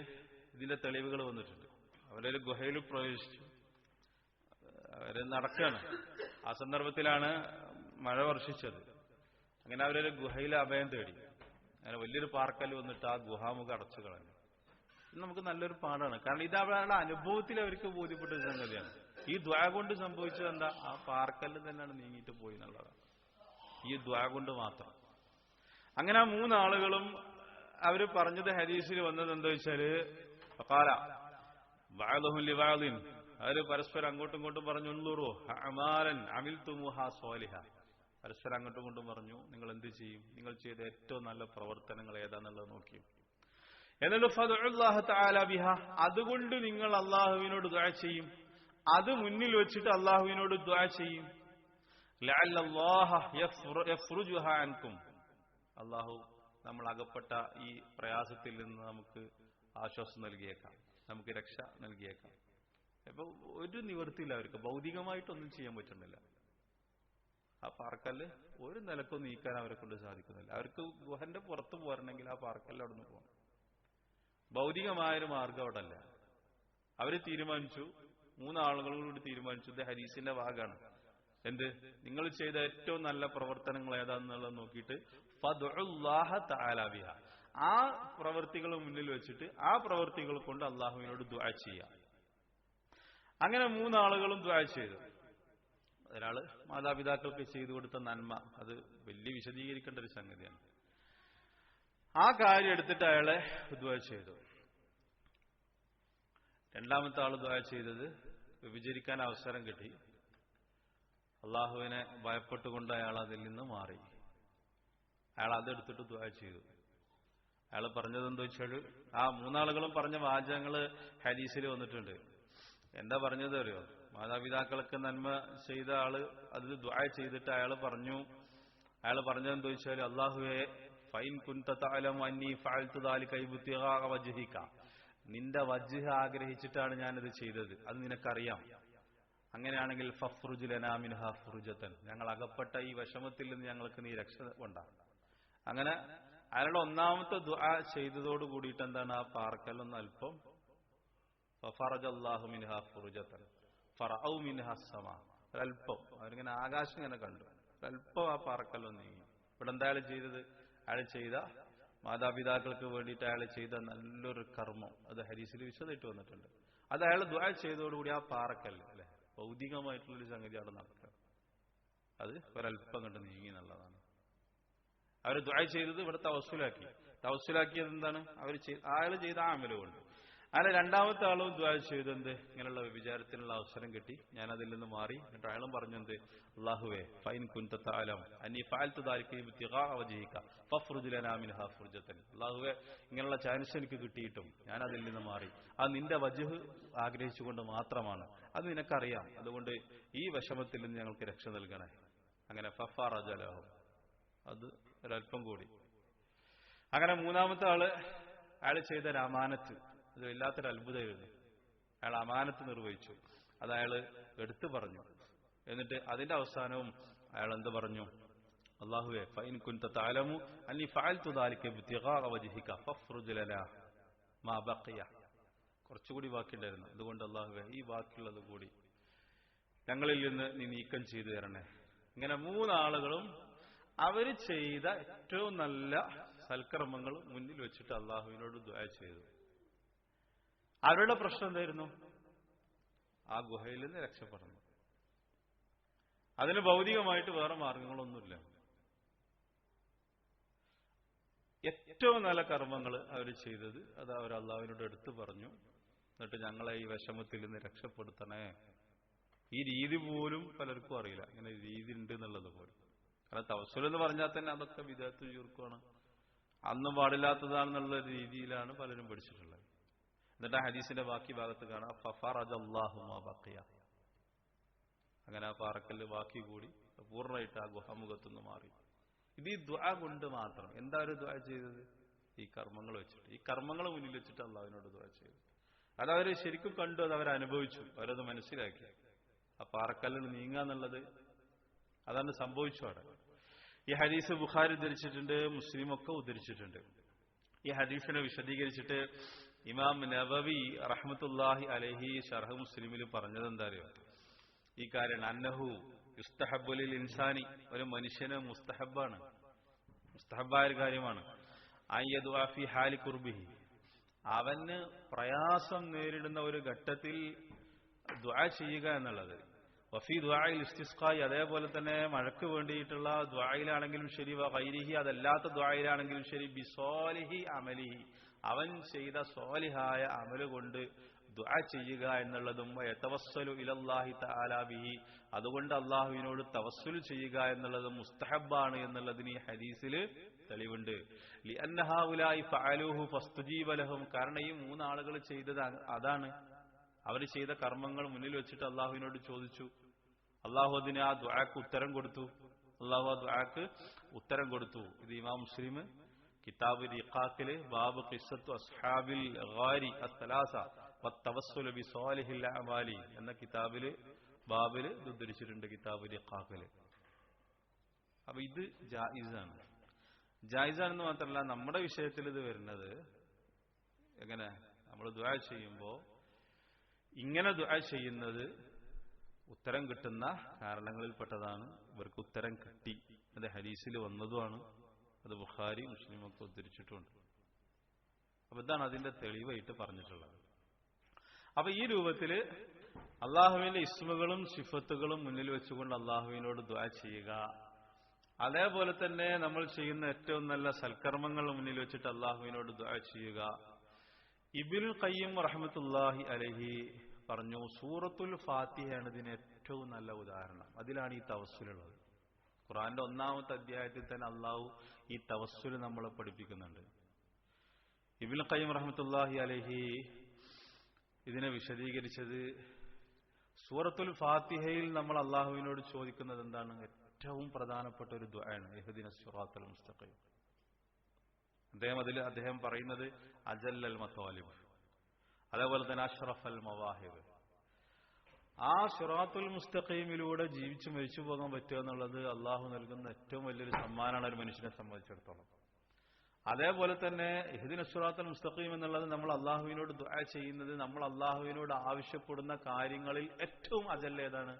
ഇതിന്റെ തെളിവുകൾ വന്നിട്ടുണ്ട്. അവരൊരു ഗുഹയിൽ പ്രവേശിച്ചു, അവര് നടക്കുകയാണ്. ആ സന്ദർഭത്തിലാണ് മഴ വർഷിച്ചത്. അങ്ങനെ അവരൊരു ഗുഹയിൽ അഭയം തേടി. അങ്ങനെ വലിയൊരു പാർക്കൽ വന്നിട്ട് ആ ഗുഹാമുഖം അടച്ചു കളഞ്ഞു. ഇത് നമുക്ക് നല്ലൊരു പാഠമാണ്. കാരണം ഇത് അവരുടെ അനുഭവത്തിൽ അവർക്ക് ബോധ്യപ്പെട്ട ഒരു സംഗതിയാണ്. ഈ ദ്വാ കൊണ്ട് സംഭവിച്ചത് എന്താ? ആ പാർക്കല്ല് തന്നെയാണ് നീങ്ങിയിട്ട് പോയി എന്നുള്ളതാണ്, ഈ ദ്വാ കൊണ്ട് മാത്രം. അങ്ങനെ ആ 3 ആളുകളും അവര് പറഞ്ഞത് ഹദീസിൽ വന്നത് എന്താ വെച്ചാല്, അവര് പരസ്പരം അങ്ങോട്ടും ഇങ്ങോട്ടും പറഞ്ഞു, പരസ്പരം അങ്ങോട്ടും ഇങ്ങോട്ടും പറഞ്ഞു, നിങ്ങൾ എന്ത് ചെയ്യും, നിങ്ങൾ ചെയ്ത ഏറ്റവും നല്ല പ്രവർത്തനങ്ങൾ ഏതാന്നുള്ളത് നോക്കി. എന്നിട്ട് അതുകൊണ്ട് നിങ്ങൾ അള്ളാഹുവിനോട് ദുആ ചെയ്യും, അത് മുന്നിൽ വെച്ചിട്ട് അള്ളാഹുവിനോട് ദുആ ചെയ്യും. അള്ളാഹു നമ്മൾ അകപ്പെട്ട ഈ പ്രയാസത്തിൽ നിന്ന് നമുക്ക് ആശ്വാസം നൽകിയേക്കാം, നമുക്ക് രക്ഷ നൽകിയേക്കാം. അപ്പൊ ഒരു നിവൃത്തിയില്ല അവർക്ക്, ഭൗതികമായിട്ടൊന്നും ചെയ്യാൻ പറ്റുന്നില്ല. ആ പാർക്കല്ല് ഒരു നിലക്കും നീക്കാൻ അവരെ കൊണ്ട് സാധിക്കുന്നില്ല. അവർക്ക് ഗുഹന്റെ പുറത്ത് പോരണമെങ്കിൽ ആ പാർക്കല്ല് അവിടെ നിന്ന് പോകണം. ഭൗതികമായൊരു മാർഗം അവിടെ അല്ല. അവര് തീരുമാനിച്ചു, 3 ആളുകളും കൂടി തീരുമാനിച്ചു, ഇത് ഹദീസിന്റെ ഭാഗമാണ്. എന്ത്? നിങ്ങൾ ചെയ്ത ഏറ്റവും നല്ല പ്രവർത്തനങ്ങൾ ഏതാണെന്നുള്ളത് നോക്കിയിട്ട് ഫദ്ഉല്ലാഹ തആല ബിഹ, ആ പ്രവൃത്തികൾ മുന്നിൽ വെച്ചിട്ട് ആ പ്രവൃത്തികൾ കൊണ്ട് അള്ളാഹുവിനോട് ദുആ ചെയ്യാം. അങ്ങനെ 3 ആളുകളും ദുആ ചെയ്തു. ഒരാള് മാതാപിതാക്കൾക്ക് ചെയ്തു കൊടുത്ത നന്മ, അത് വലിയ വിശദീകരിക്കേണ്ട ഒരു സംഗതിയാണ്. ആ കാര്യം എടുത്തിട്ട് അയാളെ ദുആ ചെയ്തു. രണ്ടാമത്തെ ആള് ദുആ ചെയ്തത് വിഭജിക്കാൻ അവസരം കിട്ടി. അള്ളാഹുവിനെ ഭയപ്പെട്ടുകൊണ്ട് അയാൾ അതിൽ നിന്ന് മാറി. അയാൾ അതെടുത്തിട്ട് ദുആ ചെയ്തു. അയാൾ പറഞ്ഞത് എന്താ വെച്ചാൽ, ആ 3 ആളുകളും പറഞ്ഞ വാചകങ്ങള് ഹദീസിൽ വന്നിട്ടുണ്ട്. എന്താ പറഞ്ഞത് അറിയോ? മാതാപിതാക്കൾക്ക് നന്മ ചെയ്ത ആള് അത് ദുആ ചെയ്തിട്ട് അയാൾ പറഞ്ഞത് എന്താ വെച്ചാൽ, അല്ലാഹുവേ ഫൈൻ കുൻത തഅലമു അന്നി ഫഅൽതു ദാലിക ഇബ്തിഗാ വജ്ഹിക, നിന്റെ വജ്ഹ് ആഗ്രഹിച്ചിട്ടാണ് ഞാനത് ചെയ്തത്, അത് നിനക്കറിയാം. അങ്ങനെയാണെങ്കിൽ ഫഫ്റുജ് ലനാ മിൻഹാ ഫുർജതൻ, ഞങ്ങൾ അകപ്പെട്ട ഈ വിഷമത്തിൽ നിന്ന് ഞങ്ങൾക്ക് നീ രക്ഷ കൊണ്ടാണ്. അങ്ങനെ അയാളുടെ ഒന്നാമത്തെ ദുആ ചെയ്തതോട് കൂടിയിട്ട് എന്താണ്, ആ പാർക്കലൊന്ന് അല്പം ഫറജല്ലാഹു മിൻഹാ ഫുർജതൻ ഫറഔ മിൻഹാ സമാ, ഒരല്പം അവരിങ്ങനെ ആകാശം ഇങ്ങനെ കണ്ടു, ഒരല്പം ആ പാർക്കലൊന്ന് നീങ്ങി. ഇവിടെ എന്താ അയാൾ ചെയ്തത്? അയാൾ ചെയ്ത മാതാപിതാക്കൾക്ക് വേണ്ടിയിട്ട് അയാൾ ചെയ്ത നല്ലൊരു കർമ്മം, അത് ഹദീസിൽ വിശദമായിട്ട് വന്നിട്ടുണ്ട്. അത് അയാൾ ദുആ ചെയ്തതോടുകൂടി ആ പാറക്കല്ല് അല്ലെ, ഭൗതികമായിട്ടുള്ളൊരു സംഗതി അവിടെ നടക്കുക, അത് ഒരല്പം കണ്ട് നീങ്ങി എന്നുള്ളതാണ്. അവർ ദുആ ചെയ്തത് ഇവിടെ തവസ്സുലാക്കിയത് എന്താണ്? അയാൾ ചെയ്ത ആ അമല് കൊണ്ട്. അങ്ങനെ രണ്ടാമത്തെ ആളും ദുആ ചെയ്തെന്ത്, ഇങ്ങനെയുള്ള വിചാരത്തിനുള്ള അവസരം കിട്ടി, ഞാൻ അതിൽ നിന്ന് മാറി. എന്നിട്ട് അയാളും പറഞ്ഞെന്ത്, അല്ലാഹുവേ ഫൈൻ കുൻത തഅലം അന്നി ഫഅൽതു ദാലിക ഇബ്തിഗാ വജ്ഹിക ഫഫ്റുജ് ലനാ മിൻഹാ ഫുർജതൻ, അല്ലാഹുവേ ഇങ്ങനെയുള്ള ചാൻസ് എനിക്ക് കിട്ടിയിട്ടും ഞാൻ അതിൽ നിന്ന് മാറി, അത് നിന്റെ വജ്ഹ് ആഗ്രഹിച്ചുകൊണ്ട് മാത്രമാണ്, അത് നിനക്കറിയാം, അതുകൊണ്ട് ഈ വിഷമത്തിൽ നിന്ന് ഞങ്ങൾക്ക് രക്ഷ നൽകണേ. അങ്ങനെ ഫഫറജ ലഹു, അത് ഒരല്പം കൂടി. അങ്ങനെ മൂന്നാമത്തെ ആള് അയാൾ ചെയ്ത അമാനത്ത്, അത് വല്ലാത്തൊരു അത്ഭുതമായിരുന്നു. അയാൾ അമാനത്ത് നിർവഹിച്ചു, അത് അയാൾ എടുത്തു പറഞ്ഞു. എന്നിട്ട് അതിന്റെ അവസാനവും അയാൾ എന്ത് പറഞ്ഞു? അല്ലാഹുവേ ഫൈൻ കുൻത തഅലമു അന്നി ഫഅൽതു ദാലിക ഇബ്തിഗാ വജ്ഹിക ഫഫ്റുജ് ലനാ മാ ബഖിയ, കുറച്ചുകൂടി ബാക്കിയുണ്ടായിരുന്നു, അതുകൊണ്ട് അല്ലാഹുവേ ഈ ബാക്കിയുള്ളത് കൂടി ഞങ്ങളിൽ നിന്ന് നീ നീക്കം ചെയ്തു തരണേ. ഇങ്ങനെ 3 ആളുകളും അവര് ചെയ്ത ഏറ്റവും നല്ല സൽക്കർമ്മങ്ങൾ മുന്നിൽ വെച്ചിട്ട് അള്ളാഹുവിനോട് ദുആ ചെയ്തു. അവരുടെ പ്രശ്നം എന്തായിരുന്നു? ആ ഗുഹയിൽ നിന്ന് രക്ഷപ്പെടണം. അതിന് ഭൗതികമായിട്ട് വേറെ മാർഗങ്ങളൊന്നുമില്ല. ഏറ്റവും നല്ല കർമ്മങ്ങൾ അവർ ചെയ്തത് അത് അവർ അള്ളാഹുവിനോട് എടുത്തു പറഞ്ഞു. എന്നിട്ട് ഞങ്ങളെ ഈ വിഷമത്തിൽ നിന്ന് രക്ഷപ്പെടുത്തണേ. ഈ രീതി പോലും പലർക്കും അറിയില്ല, ഇങ്ങനെ രീതി ഉണ്ട് എന്നുള്ളത് പോലും. കാരണം തവസ്സുൽ എന്ന് പറഞ്ഞാൽ തന്നെ അതൊക്കെ വിദഅത്ത് ചുരുക്കമാണ്, അന്നും പാടില്ലാത്തതാണെന്നുള്ള രീതിയിലാണ് പലരും പഠിച്ചിട്ടുള്ളത്. എന്നിട്ട് ആ ഹദീസിന്റെ ബാക്കി ഭാഗത്ത് കാണാം ഫഫറജല്ലാഹു മാ ബഖിയ, അങ്ങനെ ആ പാറക്കല്ല് ബാക്കി കൂടി പൂർണ്ണമായിട്ട് ആ ഗുഹാമുഖത്തുനിന്ന് മാറി. ഇത് ഈ ദുആ കൊണ്ട് മാത്രം. എന്താ ഒരു ദുആ ചെയ്തത്? ഈ കർമ്മങ്ങൾ വെച്ചിട്ട്, ഈ കർമ്മങ്ങൾ മുന്നിൽ വെച്ചിട്ട് അള്ളാഹുവിനോട് ദുആ ചെയ്തു. അതവർ ശരിക്കും കണ്ടു, അത് അവരനുഭവിച്ചു, അവരത് മനസ്സിലാക്കി. ആ പാറക്കല്ലുകൾ നീങ്ങാന്നുള്ളത് അതാണ് സംഭവിച്ചു അവിടെ. ഈ ഹദീസ് ബുഖാരി ഉദ്ധരിച്ചിട്ടുണ്ട്, മുസ്ലിം ഒക്കെ ഉദ്ധരിച്ചിട്ടുണ്ട്. ഈ ഹദീസിനെ വിശദീകരിച്ചിട്ട് ഇമാം നവവി റഹ്മത്തുള്ളാഹി അലൈഹി ശർഹ് മുസ്ലിമിൽ പറഞ്ഞത് എന്താ അറിയോ? ഈ കാര്യം അന്നഹു യുസ്തഹബ്ബു ലിൽ ഇൻസാനി, ഒരു മനുഷ്യന് മുസ്തഹബാണ്, മുസ്തഹബായ ഒരു കാര്യമാണ് അയ്യദുആ ഫി ഹാലി ഖുർബിഹി, അവന് പ്രയാസം നേരിടുന്ന ഒരു ഘട്ടത്തിൽ ദുആ ചെയ്യുക എന്നുള്ളത്. വഫി ദുആഇൽ ഇസ്തിസ്ഖായി, അതേപോലെ തന്നെ മഴയ്ക്ക് വേണ്ടിയിട്ടുള്ള ദുആയിലാണെങ്കിലും ശരി, വഗൈരിഹി, അതല്ലാത്ത ദുആയിലാണെങ്കിലും ശരി, ബിസ്വാലിഹി അമലിഹി, അവൻ ചെയ്ത സ്വാലിഹായ അമല് കൊണ്ട് ദുആ ചെയ്യുക എന്നുള്ളതും, യതവസ്സലു ഇലല്ലാഹി തആല ബിഹി, അതുകൊണ്ട് അള്ളാഹുവിനോട് തവസ്സുൽ ചെയ്യുക എന്നുള്ളതും മുസ്തഹബാണ് എന്നുള്ളതിന് ഈ ഹദീസിൽ തെളിവുണ്ട്. ലിഅന്ന ഹൗലായി ഫഅലൂഹു ഫസ്തുജീബ ലഹും, കാരണം ഈ മൂന്നാളുകൾ ചെയ്തത് അതാണ്. അവർ ചെയ്ത കർമ്മങ്ങൾ മുന്നിൽ വെച്ചിട്ട് അള്ളാഹുവിനോട് ചോദിച്ചു. അള്ളാഹു അതിന് ആ ദുആക്ക് ഉത്തരം കൊടുത്തു. അള്ളാഹു ആ ദുആക്ക് ഉത്തരം കൊടുത്തു. ഇത് ഇമാം മുസ്ലിം കിതാബ് റിഖാഖില് ബാബ് ഖിസ്സത്തു അസ്ഹാബിൽ ഗാരി അസ്സലാസ വത്തവസ്സുൽ ബിസ്വാലിഹിൽ അമാലി എന്ന കിതാബില് ബാബിൽ ഉദ്ധരിച്ചിട്ടുണ്ട്, കിതാബ് റിഖാഖില്. അപ്പൊ ഇത് ജായിസാണ്. ജായിസാണെന്ന് മാത്രമല്ല, നമ്മുടെ വിഷയത്തിൽ ഇത് വരുന്നത് എങ്ങനെ? നമ്മൾ ദുആ ചെയ്യുമ്പോൾ ഇങ്ങനെ ദുആ ചെയ്യുന്നത് ഉത്തരം കിട്ടുന്ന കാരണങ്ങളിൽപ്പെട്ടതാണ്. ഇവർക്ക് ഉത്തരം കിട്ടി, അത് ഹദീസിൽ വന്നതുമാണ്, അത് ബുഖാരി മുസ്ലിമൊക്കെ ഉദ്ധരിച്ചിട്ടുണ്ട്. അപ്പൊ ഇതാണ് അതിന്റെ തെളിവായിട്ട് പറഞ്ഞിട്ടുള്ളത്. അപ്പൊ ഈ രൂപത്തിൽ അള്ളാഹുവിന്റെ ഇസ്മുകളും സിഫത്തുകളും മുന്നിൽ വെച്ചുകൊണ്ട് അള്ളാഹുവിനോട് ദുആ ചെയ്യുക, അതേപോലെ തന്നെ നമ്മൾ ചെയ്യുന്ന ഏറ്റവും നല്ല സൽക്കർമ്മങ്ങൾ മുന്നിൽ വെച്ചിട്ട് അള്ളാഹുവിനോട് ദുആ ചെയ്യുക. ഇബ്നുൽ ഖയ്യിം റഹ്മത്തുള്ളാഹി അലൈഹി പറഞ്ഞു, സൂറത്തുൽ ഫാത്തിഹയാണ് ഇതിന് ഏറ്റവും നല്ല ഉദാഹരണം. അതിലാണ് ഈ തവസ്സുലുള്ളത്. ഖുർആന്റെ 1-ാമത്തെ അധ്യായത്തിൽ തന്നെ അള്ളാഹു ഈ തവസ്സുൽ നമ്മളെ പഠിപ്പിക്കുന്നുണ്ട്. ഇബ്നുൽ ഖയ്യിം റഹ്മത്തുള്ളാഹി അലൈഹി ഇതിനെ വിശദീകരിച്ചത്, സൂറത്തുൽ ഫാത്തിഹയിൽ നമ്മൾ അള്ളാഹുവിനോട് ചോദിക്കുന്നത് എന്താണ്? ഏറ്റവും പ്രധാനപ്പെട്ട ഒരു ദുആയാണ്, ഇഹ്ദിനസ് സിറാത്തൽ മുസ്തഖീം. അദ്ദേഹം പറയുന്നത് അജല്ലൽ മത്വാലിബ്, അതേപോലെ തന്നെ അഷ്റഫൽ മവാഹിബ്. ആ സിറാത്തുൽ മുസ്തഖീമിലൂടെ ജീവിച്ചു മരിച്ചു പോകാൻ പറ്റുക എന്നുള്ളത് അള്ളാഹു നൽകുന്ന ഏറ്റവും വലിയൊരു സമ്മാനമാണ് ഒരു മനുഷ്യനെ സംബന്ധിച്ചിടത്തോളം. അതേപോലെ തന്നെ ഇഹ്ദിനസ് സിറാത്തുൽ മുസ്തഖീം എന്നുള്ളത് നമ്മൾ അള്ളാഹുവിനോട് ദുആ ചെയ്യുന്നത്, നമ്മൾ അള്ളാഹുവിനോട് ആവശ്യപ്പെടുന്ന കാര്യങ്ങളിൽ ഏറ്റവും അജല്ല ഏതാണ്?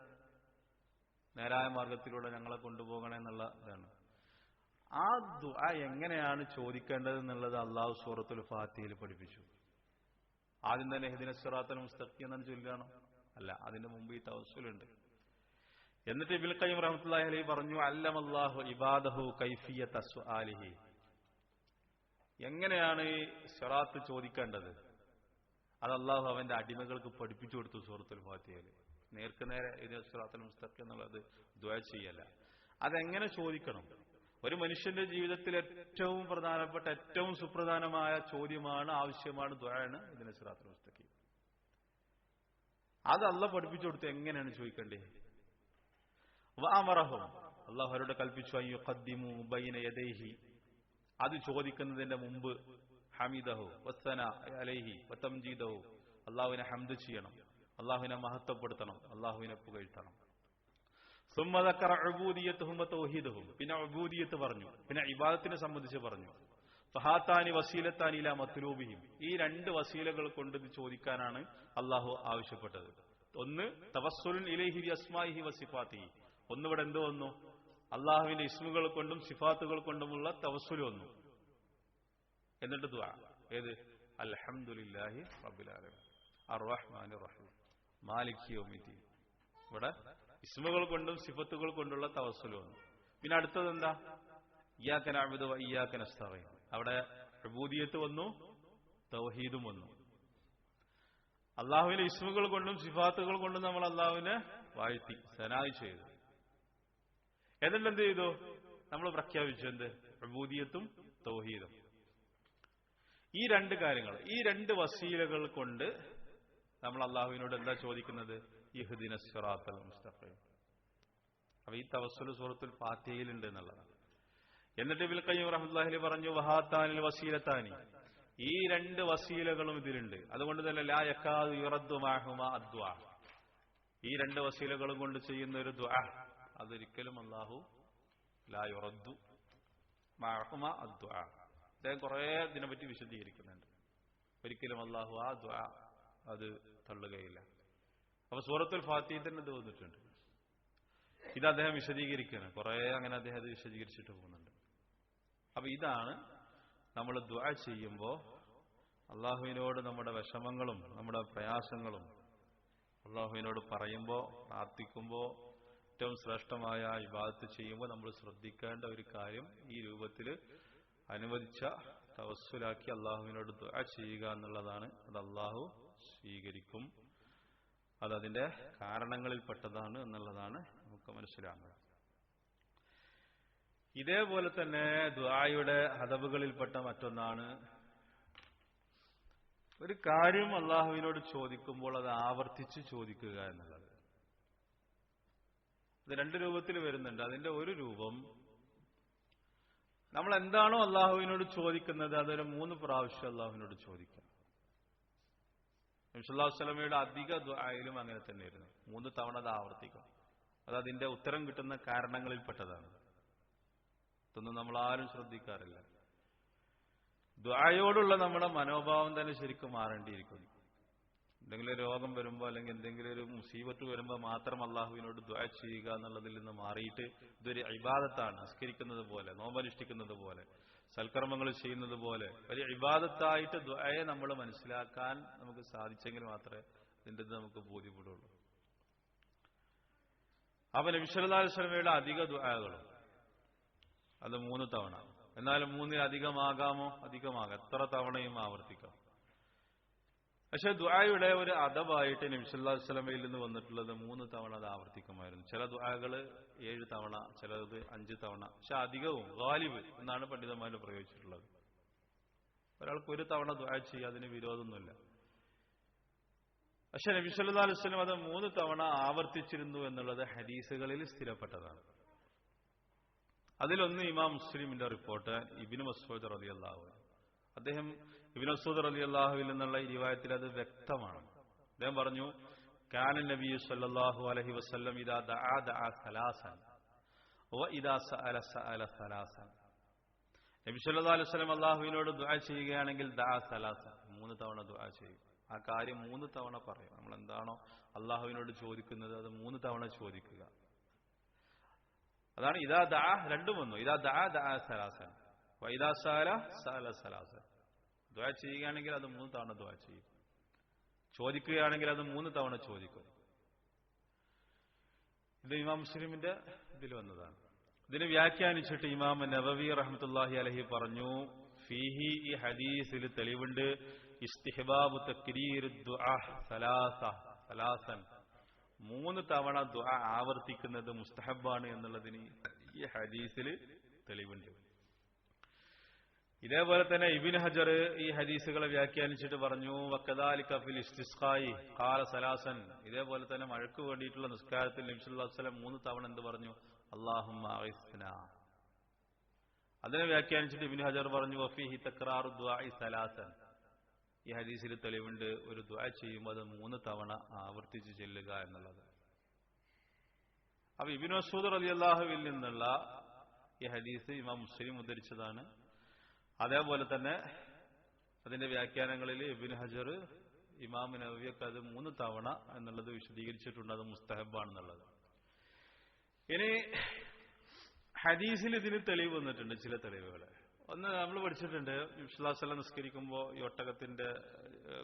നേരായ മാർഗത്തിലൂടെ ഞങ്ങളെ കൊണ്ടുപോകണേ എന്നുള്ള ഇതാണ്. ആ ദുആ എങ്ങനെയാണ് ചോദിക്കേണ്ടത് എന്നുള്ളത് അള്ളാഹു സൂറത്തുൽ ഫാത്തിഹയിൽ പഠിപ്പിച്ചു. ആദ്യം തന്നെ ഇഹ്ദിനസ് സിറാത്തൽ മുസ്തഖീം എന്നാണ് ചൊല്ലുകയാണോ? അല്ല, അതിന്റെ മുമ്പ് ഈ തവസ്സുലുണ്ട്. എന്നിട്ട് ഇബ്നുൽ ഖയ്യിം റഹ്മത്തുള്ളാഹി അലൈഹി പറഞ്ഞു, അല്ലമല്ലാഹു ഇബാദഹു കൈഫിയത സുആലിഹി, എങ്ങനെയാണ് ഈ സിറാത്ത് ചോദിക്കേണ്ടത് അത് അള്ളാഹു അവന്റെ അടിമകൾക്ക് പഠിപ്പിച്ചു കൊടുത്തു സൂറത്തുൽ ഫാത്തിഹയിൽ. നേർക്ക് നേരെ ഇഹ്ദിനസ് സിറാത്തൽ മുസ്തഖീം എന്നുള്ളത് ദുആ ചെയ്യല്ല, അതെങ്ങനെ ചോദിക്കണം? ഒരു മനുഷ്യന്റെ ജീവിതത്തിൽ ഏറ്റവും പ്രധാനപ്പെട്ട, ഏറ്റവും സുപ്രധാനമായ ചോദ്യമാണ്, ആവശ്യമാണ്, ദുആയാണ് ഇഹ്ദിനസ് സിറാത്തൽ മുസ്തഖീം. അത് അള്ളാഹ് പഠിപ്പിച്ചു കൊടുത്തു എങ്ങനെയാണ് ചോദിക്കേണ്ടത്. വഅമറഹും, അള്ളാഹു അവരോട് കൽപ്പിച്ചു, അയ്യുഖദ്ദിമു ബൈന യദൈഹി, അത് ചോദിക്കുന്നതിന്റെ മുമ്പ് ഹമിദഹു വസ്സന അലൈഹി വതംജീദഹു, അള്ളാഹുവിനെ ഹംദ് ചെയ്യണം, അള്ളാഹുവിനെ മഹത്വപ്പെടുത്തണം, അള്ളാഹുവിനെ പുകഴ്ത്തണം. സുമ്മ ദക്കറ ഉബൂദിയ്യതഹും വതൗഹീദഹും, പിന്നെ ഉബൂദിയ്യത്ത് പറഞ്ഞു, പിന്നെ ഇബാദത്തിനെ സംബന്ധിച്ച് പറഞ്ഞു. ഫഹാത്താനി വസീലത്താനി ഇലാ മത്ലൂബിഹിം, ഈ രണ്ട് വസീലകൾ കൊണ്ട് ഇത് ചോദിക്കാനാണ് അള്ളാഹു ആവശ്യപ്പെട്ടത്. ഒന്ന് തവസ്സുലുൻ ഇലൈഹി ബി അസ്മാഇഹി വസിഫാത്തിഹി, ഒന്നിവിടെ എന്ത് വന്നു? അള്ളാഹുവിന്റെ ഇസ്മുകൾ കൊണ്ടും സിഫാത്തുകൾ കൊണ്ടുമുള്ള തവസ്സുൽ വന്നു. എന്നിട്ട് ദുആ ഏത്? അൽഹംദുലില്ലാഹി റബ്ബിൽ ആലമീൻ അർറഹ്മാനിർ റഹീം മാലികി യൗമിദ്ദീൻ. ഇവിടെ ഇസ്മുകൾ കൊണ്ടും സിഫത്തുകൾ കൊണ്ടുള്ള തവസ്സുൽ വന്നു. പിന്നെ അടുത്തത് എന്താ? ഇയ്യാക നഅ്ബുദു വ ഇയ്യാക നസ്തഈൻ. അവിടെ ഉബൂദിയ്യത്ത് വന്നു, തൗഹീദും വന്നു. അള്ളാഹുവിന്റെ ഇസ്മുകൾ കൊണ്ടും സിഫാത്തുകൾ കൊണ്ടും നമ്മൾ അള്ളാഹുവിനെ വാഴ്ത്തി സനായി ചെയ്തു. എന്നിട്ട് എന്ത് ചെയ്തു? നമ്മൾ പ്രഖ്യാപിച്ചു എന്ത്? ഉബൂദിയ്യത്തും തൗഹീദും. ഈ രണ്ട് കാര്യങ്ങൾ, ഈ രണ്ട് വസീലകൾ കൊണ്ട് നമ്മൾ അള്ളാഹുവിനോട് എന്താ ചോദിക്കുന്നത്? ഇഹ്ദിനസ് സിറാത്തൽ മുസ്തഖീം. അപ്പൊ ഈ തവസ്സുൽ സൂറത്തുൽ ഫാത്തിഹയിലുണ്ട് എന്നുള്ളതാണ്. എന്നിട്ട് ഇബ്നുൽ ഖയ്യിം റഹ്മത്തുള്ളാഹി പറഞ്ഞു വഹാത്താനിൽ വസീലത്താനി, ഈ രണ്ട് വസീലകളും ഇതിലുണ്ട്. അതുകൊണ്ട് തന്നെ ലാ യകാദു യുറദ്ദു മഅഹുമാ അദ്ദുആ, ഈ രണ്ട് വസീലകളും കൊണ്ട് ചെയ്യുന്ന ഒരു ദുആ അതൊരിക്കലും അല്ലാഹു ലാ യുറദ്ദു മഅഹുമാ അദ്ദുആ. അദ്ദേഹം കുറേ ഇതിനെപ്പറ്റി വിശദീകരിക്കുന്നുണ്ട്. ഒരിക്കലും അല്ലാഹു ആ ദുആ അത് തള്ളുകയില്ല. അപ്പൊ സൂറത്തുൽ ഫാത്തിഹയിൽ തന്നെ ഇത് വന്നിട്ടുണ്ട്. ഇത് അദ്ദേഹം വിശദീകരിക്കുകയാണ്. കുറേ അങ്ങനെ അദ്ദേഹം അത് വിശദീകരിച്ചിട്ട് പോകുന്നുണ്ട്. അപ്പൊ ഇതാണ് നമ്മൾ ദുആ ചെയ്യുമ്പോൾ അള്ളാഹുവിനോട് നമ്മുടെ വിഷമങ്ങളും നമ്മുടെ പ്രയാസങ്ങളും അള്ളാഹുവിനോട് പറയുമ്പോൾ പ്രാർത്ഥിക്കുമ്പോൾ ഏറ്റവും ശ്രേഷ്ഠമായ ഇബാദത്ത് ചെയ്യുമ്പോൾ നമ്മൾ ശ്രദ്ധിക്കേണ്ട ഒരു കാര്യം ഈ രൂപത്തിൽ അനുവദിച്ച തവസ്സുലാക്കി അള്ളാഹുവിനോട് ദുആ ചെയ്യുക എന്നുള്ളതാണ്. അത് അള്ളാഹു സ്വീകരിക്കും. അതതിന്റെ കാരണങ്ങളിൽപ്പെട്ടതാണ് എന്നുള്ളതാണ് നമുക്ക് മനസ്സിലാകുന്നത്. ഇതേപോലെ തന്നെ ദുആയുടെ അദബുകളിൽപ്പെട്ട മറ്റൊന്നാണ് ഒരു കാര്യം അള്ളാഹുവിനോട് ചോദിക്കുമ്പോൾ അത് ആവർത്തിച്ച് ചോദിക്കുക എന്നുള്ളത്. ഇത് രണ്ട് രൂപത്തിൽ വരുന്നുണ്ട്. അതിന്റെ ഒരു രൂപം, നമ്മൾ എന്താണോ അള്ളാഹുവിനോട് ചോദിക്കുന്നത് അതൊരു 3 പ്രാവശ്യം അള്ളാഹുവിനോട് ചോദിക്കാം. നബി സല്ലല്ലാഹു അലൈഹി വസല്ലമയുടെ അധിക ദുആയിലും അങ്ങനെ തന്നെയായിരുന്നു. 3 തവണ അത് ആവർത്തിക്കും. അത് അതിന്റെ ഉത്തരം കിട്ടുന്ന കാരണങ്ങളിൽപ്പെട്ടതാണ്. ഇതൊന്നും നമ്മൾ ആരും ശ്രദ്ധിക്കാറില്ല. ദുആയോടുള്ള നമ്മുടെ മനോഭാവം തന്നെ ശരിക്കും മാറേണ്ടിയിരിക്കുന്നു. എന്തെങ്കിലും രോഗം വരുമ്പോൾ അല്ലെങ്കിൽ എന്തെങ്കിലും ഒരു മുസീബത്ത് വരുമ്പോൾ മാത്രം അള്ളാഹുവിനോട് ദുആ ചെയ്യുക എന്നുള്ളതിൽ നിന്ന് മാറിയിട്ട് ഇതൊരു ഇബാദത്താണ്, നിസ്കരിക്കുന്നത് പോലെ, നോമ്പനുഷ്ഠിക്കുന്നത് പോലെ, സൽക്കർമ്മങ്ങൾ ചെയ്യുന്നത് പോലെ ഒരു ഇബാദത്തായിട്ട് ദുആയെ നമ്മൾ മനസ്സിലാക്കാൻ നമുക്ക് സാധിച്ചെങ്കിൽ മാത്രമേ ഇതിൻ്റെ നമുക്ക് ബോധ്യപ്പെടുള്ളൂ. അപ്പൊ നബി സല്ലല്ലാഹു അലൈഹി വസല്ലമയുടെ അധിക ദുആകളും അത് 3 തവണ. എന്നാലും 3-ൽ അധികമാകാമോ? അധികമാകാം, എത്ര തവണയും ആവർത്തിക്കാം. പക്ഷെ ദുആയുടെ ഒരു അദബായിട്ട് നബി സല്ലല്ലാഹു അലൈഹി വസല്ലമയിൽ നിന്ന് വന്നിട്ടുള്ളത് 3 തവണ അത് ആവർത്തിക്കുമായിരുന്നു. ചില ദുആകൾ 7 തവണ, ചിലത് 5 തവണ. പക്ഷെ അധികവും ഗാലിബ് എന്നാണ് പണ്ഡിതന്മാർ പ്രയോഗിച്ചിട്ടുള്ളത്. ഒരാൾക്ക് 1 തവണ ദുആ ചെയ്യുക, അതിന് വിരോധമൊന്നുമില്ല. പക്ഷെ നബി സല്ലല്ലാഹു അലൈഹി വസല്ലം അത് 3 തവണ ആവർത്തിച്ചിരുന്നു എന്നുള്ളത് ഹദീസുകളിൽ സ്ഥിരപ്പെട്ടതാണ്. അതിലൊന്ന് ഇമാം മുസ്ലിമിന്റെ റിപ്പോർട്ട് ഇബ്നു മസ്ഊദ് റളിയല്ലാഹു അൻഹു. അദ്ദേഹം ഇബ്നു മസ്ഊദ് റളിയല്ലാഹുവിൽ നിന്നുള്ള ഈ റിവായത്തിൽ അത് വ്യക്തമാണ്. അദ്ദേഹം പറഞ്ഞു, കാന നബി സല്ലല്ലാഹു അലൈഹി വസല്ലം ഇദാ ദഅ ദഅ സലാസൻ വ ഇദാ സഅല സഅല സലാസൻ. നബി സല്ലല്ലാഹു അലൈഹി വസല്ലം അല്ലാഹുവിനോട് ദുആ ചെയ്യുകയാണെങ്കിൽ ദഅ സലാസൻ, 3 തവണ ദുആ ചെയ്യും. ആ കാര്യം 3 തവണ പറയും. നമ്മൾ എന്താണോ അല്ലാഹുവിനോട് ചോദിക്കുന്നത് അത് 3 തവണ ചോദിക്കുക. അതാണ് ഇദാ ദഅ, രണ്ടും വന്നു. ഇദാ ദഅ ദഅ സലാസൻ വ ഇദാ സഅല സഅല സലാസൻ. ദുആ ചെയ്യുകയാണെങ്കിൽ അത് 3 തവണ ദുആ ചെയ്യും, ചോദിക്കുകയാണെങ്കിൽ അത് 3 തവണ ചോദിക്കും. ഇത് ഇമാം മുസ്ലിമിന്റെ ഇതിൽ വന്നതാണ്. ഇതിനെ വ്യാഖ്യാനിച്ചിട്ട് ഇമാം നവവി റഹ്മത്തുള്ളാഹി അലൈഹി പറഞ്ഞു, ഫീഹി, ഈ ഹദീസിൽ തെളിവുണ്ട്, ഇസ്തിഹ്ബാബു തക്രീർ ദുആ സലാസൻ, 3 തവണ ദുആ ആവർത്തിക്കുന്നത് മുസ്തഹബാണ് എന്നുള്ളതിന് ഈ ഹദീസിൽ തെളിവുണ്ട്. ഇതേപോലെ തന്നെ ഇബ്നു ഹജർ ഈ ഹദീസുകളെ വ്യാഖ്യാനിച്ചിട്ട് പറഞ്ഞു, വകദാലിക ഫിൽ ഇസ്തിസ്ഖായി ഖാല സലാസൻ. ഇതേപോലെ തന്നെ മഴയ്ക്ക് വേണ്ടിയിട്ടുള്ള നിസ്കാരത്തിൽ നബി സല്ലല്ലാഹു അലൈഹി വസല്ലം 3 തവണ എന്ത് പറഞ്ഞു? അല്ലാഹുമ്മ അഗിസ്നാ. അതിനെ വ്യാഖ്യാനിച്ചിട്ട് ഇബ്നു ഹജർ പറഞ്ഞു, വഫീഹി തക്റാറു ദുആഇ സലാസൻ. ഈ ഹദീസിൽ തെളിവുണ്ട്, ഒരു ദുആ ചെയ്യുമ്പോൾ അത് 3 തവണ ആവർത്തിച്ച് ചെല്ലുക എന്നുള്ളത്. അപ്പൊ ഇബ്നു മസ്ഊദ് റളിയല്ലാഹുവിൽ നിന്നുള്ള ഈ ഹദീസ് ഇമാം മുസ്ലിം ഉദ്ധരിച്ചതാണ്. അതേപോലെ തന്നെ അതിന്റെ വ്യാഖ്യാനങ്ങളിൽ ഇബ്നു ഹജർ, ഇമാം നവവിയൊക്കെ അത് 3 തവണ എന്നുള്ളത് വിശദീകരിച്ചിട്ടുണ്ട്, അത് മുസ്തഹബാണെന്നുള്ളത്. ഇനി ഹദീസിൽ ഇതിന് തെളിവ് വന്നിട്ടുണ്ട്, ചില തെളിവുകൾ. ഒന്ന് നമ്മൾ പഠിച്ചിട്ടുണ്ട്, നബി സല്ലല്ലാഹു അലൈഹി വസല്ലം നിസ്കരിക്കുമ്പോൾ ഈ ഒട്ടകത്തിന്റെ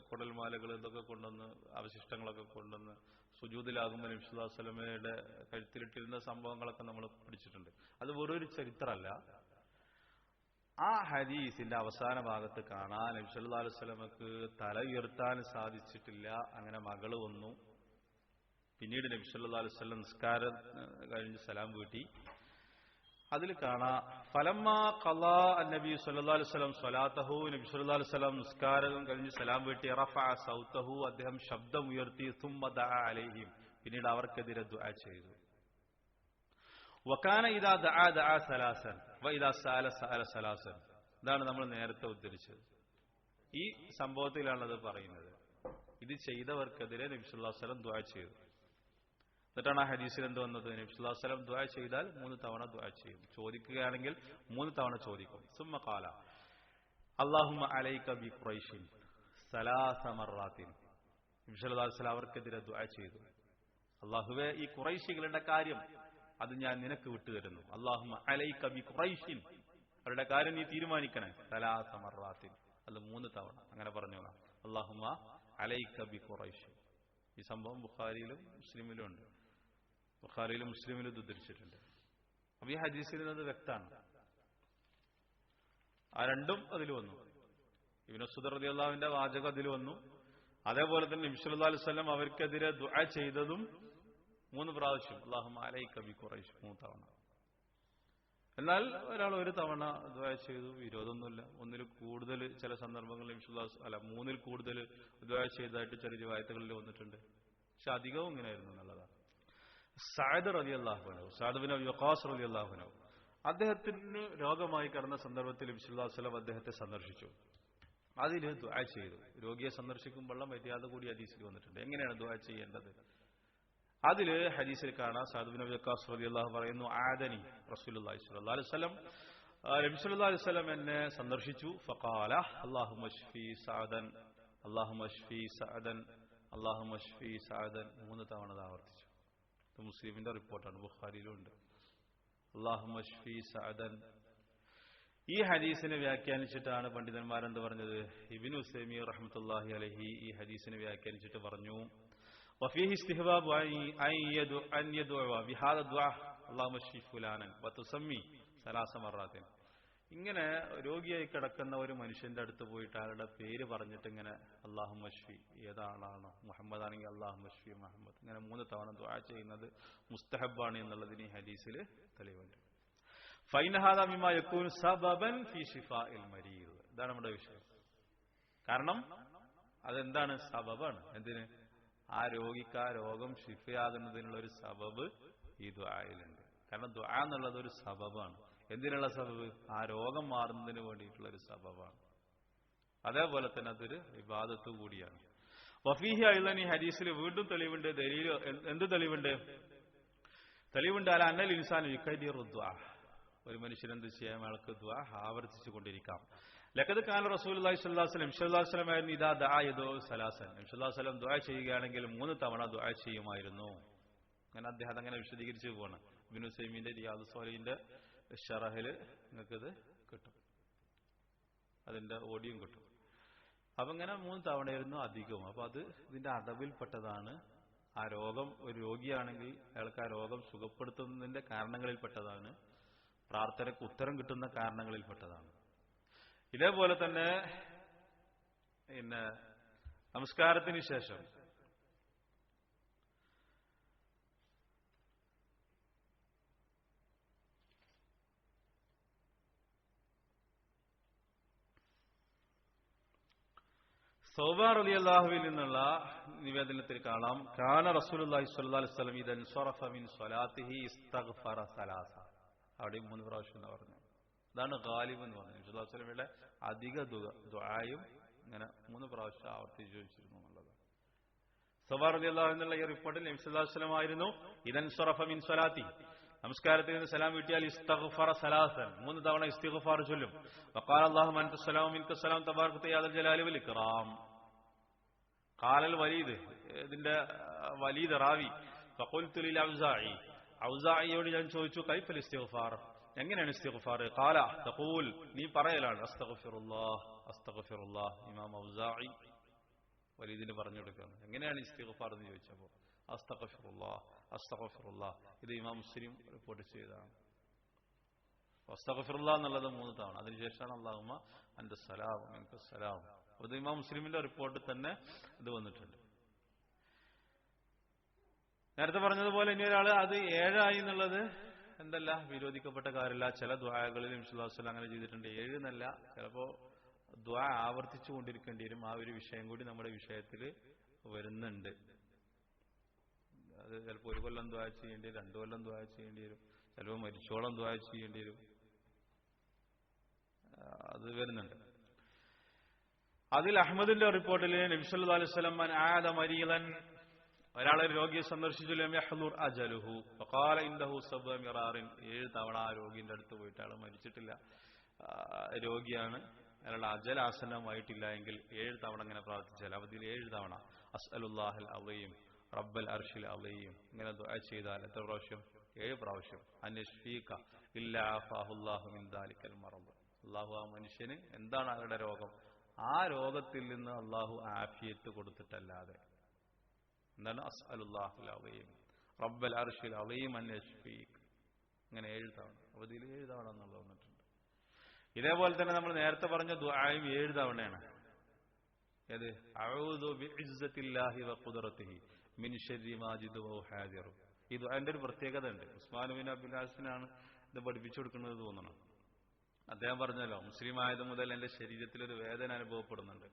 കുടൽമാലകൾ ഇതൊക്കെ കൊണ്ടുവന്ന്, അവശിഷ്ടങ്ങളൊക്കെ കൊണ്ടുവന്ന് സുജൂദിലാകുമ്പോൾ നബി സല്ലല്ലാഹു അലൈഹി വസല്ലമയുടെ കഴുത്തിലിട്ടിരുന്ന സംഭവങ്ങളൊക്കെ നമ്മൾ പഠിച്ചിട്ടുണ്ട്. അത് വെറൊരു ചരിത്രമല്ല. ആ ഹദീസിന്റെ അവസാന ഭാഗത്ത് കാണാൻ നബി സല്ലല്ലാഹു അലൈഹി വസല്ലമക്ക് തല ഉയർത്താൻ സാധിച്ചിട്ടില്ല. അങ്ങനെ മകള് വന്നു. പിന്നീട് നബി സല്ലല്ലാഹു അലൈഹി വസല്ലം നിസ്കാരം കഴിഞ്ഞ് സലാം വീട്ടി. അതിൽ കാണാ, ഫലമ്മാ ഖളാ നബി സല്ലല്ലാഹു അലൈഹി വസല്ലം സ്വലാത്തഹു, നബി സല്ലല്ലാഹു അലൈഹി വസല്ലം നിസ്കാരം കഴിഞ്ഞ് സലാം വീട്ടി, റഫഅ സൗതഹു, അദ്ദേഹം ശബ്ദം ഉയർത്തി, സുമ്മ ദഅ അലൈഹിം, പിന്നീട് അവർക്കെതിരെ ദുആ ചെയ്തു. വകാന ഇദാ ദഅ ദഅ സലാസൻ വ ഇദാ സഅല സഅല സലാസൻ. ഇതാണ് നമ്മൾ നേരത്തെ ഉദ്ധരിച്ചത്. ഈ സംഭവത്തിലാണത് പറയുന്നത്. ഇത് ചെയ്തവർക്കെതിരെ നബി സല്ലല്ലാഹു അലൈഹി വസല്ലം ദുആ ചെയ്തു. എന്നിട്ടാണ് ആ ഹദീസിൽ എന്ത് വന്നത്? നബി സല്ലല്ലാഹു അലൈഹി വസല്ലം ദുആ ചെയ്താൽ 3 തവണ ദുആ ചെയ്യും. ചോദിക്കുകയാണെങ്കിൽ 3 തവണ ചോദിക്കും. സുമ്മ ഖാല അല്ലാഹുമ്മ അലൈക ബി ഖുറൈശിൻ സലാസ മർറാത്തിൻ. നബി സല്ലല്ലാഹു അലൈഹി വസല്ലം അവർക്കെതിരെ ദുആ ചെയ്തു. അല്ലാഹുവേ, ഈ ഖുറൈശികളുടെ കാര്യം അത് ഞാൻ നിനക്ക് വിട്ടുതരുന്നു. അല്ലാഹുമ്മ അലൈക ബി ഖുറൈശിൻ, അവരുടെ കാര്യം നീ തീരുമാനിക്കണേ. സലാസ മർറാത്തിൻ, അത് 3 തവണ അങ്ങനെ പറഞ്ഞു. അല്ലാഹുമ്മ അലൈക ബി ഖുറൈശിൻ. ഈ സംഭവം ബുഖാരിയിലും മുസ്ലിമിലും ഉണ്ട്. ബുഖാരിയിലും മുസ്ലിമിലും ഇത് ഉദ്ധരിച്ചിട്ടുണ്ട്. അപ്പൊ ഈ ഹദീസിൽ അത് വ്യക്തമാണ്. ആ രണ്ടും അതിൽ വന്നു. ഇബ്നു സുദർ റളിയല്ലാഹുവിന്റെ വാചകം അതിൽ വന്നു. അതേപോലെ തന്നെ നബി സല്ലല്ലാഹു അലൈഹി വസല്ലം അവർക്കെതിരെ ദുആ ചെയ്തതും 3 പ്രാവശ്യം അല്ലാഹുമ്മ അലൈക ബി ഖുറൈശ് 3 തവണ. എന്നാൽ ഒരാൾ 1 തവണ ദുആ ചെയ്തു, വിരോധമൊന്നുമില്ല. 1-ൽ കൂടുതൽ ചില സന്ദർഭങ്ങളിൽ നബി സല്ലല്ലാഹു അലൈഹി വസല്ലം 3-ൽ കൂടുതൽ ദുആ ചെയ്തതായിട്ട് ചില റിവായത്തുകളിൽ വന്നിട്ടുണ്ട്. പക്ഷെ അധികവും ഇങ്ങനെയായിരുന്നു എന്നുള്ളതാണ്. സഅദ് റളിയല്ലാഹു അൻഹു, സഅദ് ബിൻ അബീ വഖാസ് റളിയല്ലാഹു അൻഹു, അദ്ദേഹത്തിന് രോഗമായി കിടന്ന സന്ദർഭത്തിൽ നബി സല്ലല്ലാഹു അലൈഹി വസല്ലം അദ്ദേഹത്തെ സന്ദർശിച്ചു. അതിൽ ദുആ ചെയ്തു. രോഗിയെ സന്ദർശിക്കുമ്പോൾ മര്യാദ കൂടി ഹദീസിൽ വന്നിട്ടുണ്ട്. എങ്ങനെയാണ് ദുആ ചെയ്യേണ്ടത്? അതിൽ ഹദീസിൽ കാണാം, സഅദ് ബിൻ അബീ വഖാസ് റളിയല്ലാഹു പറയുന്നു, ആദനി റസൂലുള്ളാഹി സ്വല്ലല്ലാഹു അലൈഹി വസല്ലം, നബി സല്ലല്ലാഹു അലൈഹി വസല്ലം എന്നെ സന്ദർശിച്ചു. ഫഖാല അല്ലാഹുമ്മ ശ്ഫി സഅദൻ അല്ലാഹുമ്മ ശ്ഫി സഅദൻ അല്ലാഹുമ്മ ശ്ഫി സഅദൻ 3 തവണ ആവർത്തിച്ചു. ഇത് മുസ്ലിമിന്റെ റിപ്പോർട്ടാണ്, ബുഖാരിയിലും ഉണ്ട്. അല്ലാഹുമ്മ ശ്ഫി സഅദൻ. ഈ ഹദീസിനെ വ്യാഖ്യാനിച്ചിട്ടാണ് പണ്ഡിതന്മാരെന്ത് പറഞ്ഞത്? ഇബ്നു ഉസൈമീൻ റഹ്മത്തുള്ളാഹി അലൈഹി ഈ ഹദീസിനെ വ്യാഖ്യാനിച്ചിട്ട് പറഞ്ഞു, വഫീഹി ഇസ്തിഹ്ബാബു അൻ യദുഅ ബിഹാദ ദുആ അല്ലാഹുമ്മ ശ്ഫി ഫുലാനൻ വതുസമ്മി സലാസ മർറാത്തിൻ. ഇങ്ങനെ രോഗിയായി കിടക്കുന്ന ഒരു മനുഷ്യന്റെ അടുത്ത് പോയിട്ട് അയാളുടെ പേര് പറഞ്ഞിട്ട് ഇങ്ങനെ അല്ലാഹുമ്മ ശ്ഫി, ഏതാളാണോ മുഹമ്മദ് ആണെങ്കിൽ അല്ലാഹുമ്മ ശ്ഫി മുഹമ്മദ്, ഇങ്ങനെ 3 തവണ ദുആ ചെയ്യുന്നത് മുസ്തഹബാണ് എന്നുള്ളതിന് ഈ ഹദീസിൽ തെളിവുണ്ട്. ഫൈന ഹാദാ മിമ്മാ യകൂനു സബബൻ ഫീ ശിഫാഇൽ മരീദ്. ഇതാണ് നമ്മുടെ വിഷയം. കാരണം അതെന്താണ്? സബബാണ്. എന്തിന്? ആ രോഗിക്ക് ആ രോഗം ശിഫയാകുന്നതിനുള്ള ഒരു സബബ് ഈ ദുആയിലുണ്ട്. കാരണം ദുആ എന്നുള്ളത് ഒരു സബബാണ്. എന്തിനുള്ള സബബ്? ആ രോഗം മാറുന്നതിന് വേണ്ടിയിട്ടുള്ള ഒരു സബബാണ്. അതേപോലെ തന്നെ അതൊരു ഇബാദത്ത് കൂടിയാണ്. വഫീഹി അയ്ളൻ, ഈ ഹദീസിൽ വീണ്ടും തെളിവുണ്ട്. ദലീൽ എന്ത് തെളിവുണ്ട്? തെളിവുണ്ട് അല അന്നൽ ഇൻസാൻ യുകദിറു ദുആ. ഒരു മനുഷ്യൻ എന്ത് ചെയ്യാം? അയാൾക്ക് ദുആ ആവർത്തിച്ചു കൊണ്ടിരിക്കാം. ലഖദ് കാന റസൂലുള്ളാഹി സ്വല്ലല്ലാഹു അലൈഹി വസല്ലം ആയിരുന്നു ഇദാ ദഅ യദഉ സലാസൻ. നബി സല്ലല്ലാഹു അലൈഹി വസല്ലം ദുആ ചെയ്യുകയാണെങ്കിൽ 3 തവണ ദുആ ചെയ്യുമായിരുന്നു. അങ്ങനെ അദ്ദേഹം അങ്ങനെ വിശദീകരിച്ചു പോവാണ്. ഇബ്നു ഉസൈമീന്റെ റിയാദുസ് സ്വാലിഹിന്റെ ഷറഹിൽ നിങ്ങൾക്കിത് കിട്ടും, അതിന്റെ ഓഡിയോയും കിട്ടും. അപ്പൊ ഇങ്ങനെ 3 തവണയായിരുന്നു അധികവും. അപ്പൊ അത് ഇതിന്റെ അടവിൽപ്പെട്ടതാണ്. ആ രോഗം, ഒരു രോഗിയാണെങ്കിൽ അയാൾക്ക് ആ രോഗം സുഖപ്പെടുത്തുന്നതിന്റെ കാരണങ്ങളിൽപ്പെട്ടതാണ്. പ്രാർത്ഥനയ്ക്ക് ഉത്തരം കിട്ടുന്ന കാരണങ്ങളിൽപ്പെട്ടതാണ്. ഇതേപോലെ തന്നെ നമസ്കാരത്തിന് ശേഷം സൗബാൻ റളിയല്ലാഹുവിൽ നിന്നുള്ള നിവേദനത്തിൽ കാണാം, കാന റസൂലുള്ളാഹി സ്വല്ലല്ലാഹു അലൈഹി വസല്ലം ഇദൻ സറഫ മിൻ സ്വലാത്തിഹി ഇസ്തഗ്ഫറ സലാസ. അവിടെ 3 പ്രാവശ്യം എന്ന് പറഞ്ഞു. അതാണ് ഗാലിബ് എന്ന് പറഞ്ഞത്. നബി സല്ലല്ലാഹു അലൈഹി വസല്ലമയുടെ അധിക ദുആയും ഇങ്ങനെ 3 പ്രാവശ്യം ആവർത്തിച്ചു ചോദിച്ചിരുന്നു എന്നുള്ളത്. സൗബാൻ റളിയല്ലാഹു എന്നുള്ള ഈ റിപ്പോർട്ടിൽ നബി സല്ലല്ലാഹു അലൈഹി വസല്ലം ആയിരുന്നു ഇദൻ സറഫ മിൻ സ്വലാത്തി, നമസ്കാരത്തിൽ നിന്ന് സലാം വീട്ടിയാൽ ഇസ്തഗ്ഫറ സലാസൻ 3 തവണ ഇസ്തിഗ്ഫാർ ചൊല്ലും. വഖാല അല്ലാഹുമ്മ അൻത സലാമു മിൻക സലാം തബാറകത യാ ദൽ ജലാലി വൽ ഇക്റാം. ഖാലൽ വലീദ്, ഇതിന്റെ വലീദ് റാവി, ഫഖുൽതു ലിൽ ഔസാഇ, ഔസാഇയോട് ഞാൻ ചോദിച്ചു, കൈഫൽ ഇസ്തിഗ്ഫാർ, എങ്ങനെയാണ് ഇസ്തിഗ്ഫാർ? ഖാല തഖൂൽ, നീ പറയലാണ് അസ്തഗ്ഫിറുല്ലാഹ് അസ്തഗ്ഫിറുല്ലാഹ്. ഇമാം ഔസാഇ വലീദിന് പറഞ്ഞു കൊടുക്കുകയാണ് എങ്ങനെയാണ് ഇസ്തിഗ്ഫാർ എന്ന് ചോദിച്ചപ്പോൾ അസ്തഗ്ഫിറുല്ലാഹ് അസ്തഗ്ഫിറുല്ലാഹ്. ഇത് ഇമാം മുസ്ലിം റിപ്പോർട്ട് ചെയ്തതാണ്. അസ്തഗ്ഫിറുല്ലാഹ് എന്നുള്ളത് 3 തവണ, അതിനുശേഷമാണ് അല്ലാഹുമ്മ അൻത സലാം മിൻക സലാം. അത് ഇമാം മുസ്ലിമിന്റെ റിപ്പോർട്ടിൽ തന്നെ ഇത് വന്നിട്ടുണ്ട്. നേരത്തെ പറഞ്ഞതുപോലെ ഇനി ഒരാൾ അത് 7 ആയി എന്നുള്ളത് എന്തല്ല വിരോധിക്കപ്പെട്ട കാര്യമില്ല. ചില ദുആകളിൽ നബി സല്ലല്ലാഹു അലൈഹി വസല്ലം അങ്ങനെ ചെയ്തിട്ടുണ്ട്. 7 എന്നല്ല, ചിലപ്പോ ദുആ ആവർത്തിച്ചു കൊണ്ടിരിക്കേണ്ടി വരും. ആ ഒരു വിഷയം കൂടി നമ്മുടെ വിഷയത്തിൽ വരുന്നുണ്ട്. അത് ചിലപ്പോൾ 1 കൊല്ലം ദുആ ചെയ്യേണ്ടി വരും, 2 കൊല്ലം ദുആ ചെയ്യേണ്ടി വരും, ചിലപ്പോൾ മരിച്ചോളം ദുആ ചെയ്യേണ്ടി വരും. അത് വരുന്നുണ്ട്. അതിൽ അഹ്മദിന്റെ റിപ്പോർട്ടിൽ നബി സല്ലല്ലാഹു അലൈഹി വസല്ലം മൻ ആദ മരീദൻ, ഒരാളെ രോഗിയെ സന്ദർശിച്ചു, ലം യഹ്ദുർ അജലുഹു ഫഖാല ഇൻദഹു സബ്അ മിറാറിൻ, 7 തവണ ആ രോഗിന്റെ അടുത്ത് പോയിട്ട് ആൾ മരിച്ചിട്ടില്ല, രോഗിയാണ്, അയാളുടെ അജൽ ആസന്നമായിട്ടില്ല എങ്കിൽ 7 തവണ ഇങ്ങനെ പ്രാർത്ഥിച്ചാൽ, അവധിയിൽ 7 തവണ അസ്അലുല്ലാഹൽ അളീം റബ്ബൽ അർശിൽ അളീം ഇങ്ങനെ ദുആ ചെയ്താൽ എത്ര പ്രാവശ്യം? 7 പ്രാവശ്യം. അൻയശ്ഫീക ഇല്ലാ അഫാഹുല്ലാഹു മിൻ ദാലിക്കൽ മറദ്, അള്ളാഹു ആ മനുഷ്യന് എന്താണ് അവരുടെ രോഗം, ആ രോഗത്തിൽ നിന്ന് അള്ളാഹു ആഫിയത്ത് കൊടുത്തിട്ടല്ലാതെ. എന്താണ്? അസ്അലുല്ലാഹൽ അളീം റബ്ബൽ അർശിൽ അളീം അൻയശ്ഫീക, ഇങ്ങനെ 7 തവണ, അവധിയിൽ 7 തവണ എന്നുള്ളത് വന്നിട്ടുണ്ട്. ഇതേപോലെ തന്നെ നമ്മൾ നേരത്തെ പറഞ്ഞ ദുആയും 7 തവണയാണ്. ഏത്? അഊദു ബിഇസ്സത്തില്ലാഹി വഖുദ്റതിഹി മിൻ ശർരി മാജിദു വഹാദിറു. ഈ ദുആന്റെ ഒരു പ്രത്യേകത ഉണ്ട്. ഉസ്മാൻ ബിൻ അബ്ദുൽ അസീസിനാണ് ഇത് പഠിപ്പിച്ചു കൊടുക്കുന്നത് തോന്നണം. അദ്ദേഹം പറഞ്ഞല്ലോ, മുസ്ലിം ആയത് മുതൽ എന്റെ ശരീരത്തിൽ ഒരു വേദന അനുഭവപ്പെടുന്നുണ്ട്.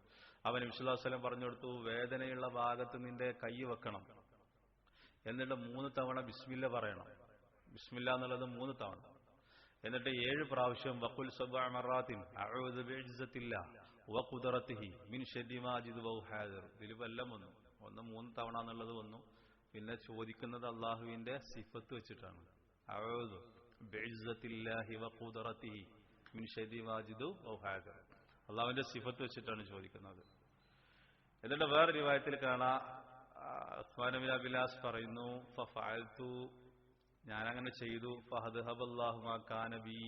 അവൻ നബി സല്ലല്ലാഹു അലൈഹി വസല്ലം പറഞ്ഞു കൊടുത്തു, വേദനയുള്ള ഭാഗത്ത് നിന്റെ കൈ വെക്കണം, എന്നിട്ട് 3 തവണ ബിസ്മില്ല പറയണം. ബിസ്മില്ല എന്നുള്ളത് 3 തവണ, എന്നിട്ട് 7 പ്രാവശ്യം വഖുൽ സബ്അ മറാത്തിൻ അഊദു ബിഇസ്സത്തില്ലാഹി വഖുദ്റതിഹി മിൻ ശർരി മാജിദു വഹാദിർ. ഇതിൽ എല്ലാം വന്നു. ഒന്ന് 3 തവണ എന്നുള്ളത് വന്നു. പിന്നെ ചോദിക്കുന്നത് അള്ളാഹുവിന്റെ സിഫത്ത് വെച്ചിട്ടാണ്. അഊദു ബിഇസ്സത്തില്ലാഹി വഖുദ്റതിഹി മിൻ ശർരി മാജിദു വഹാദിർ, അള്ളാഹുവിന്റെ സിഫത്ത് വെച്ചിട്ടാണ് ചോദിക്കുന്നത്. എന്നിട്ട് വേറെ റിവായത്തിൽ കാണാം, ഉസ്മാൻ ബിൻ അബ്ദുൽ അസീസ് പറയുന്നു, ഫഫഅൽതു, ഞാനങ്ങനെ ചെയ്തു, ഫഹദ്ഹബല്ലാഹു മാ കാന ബി,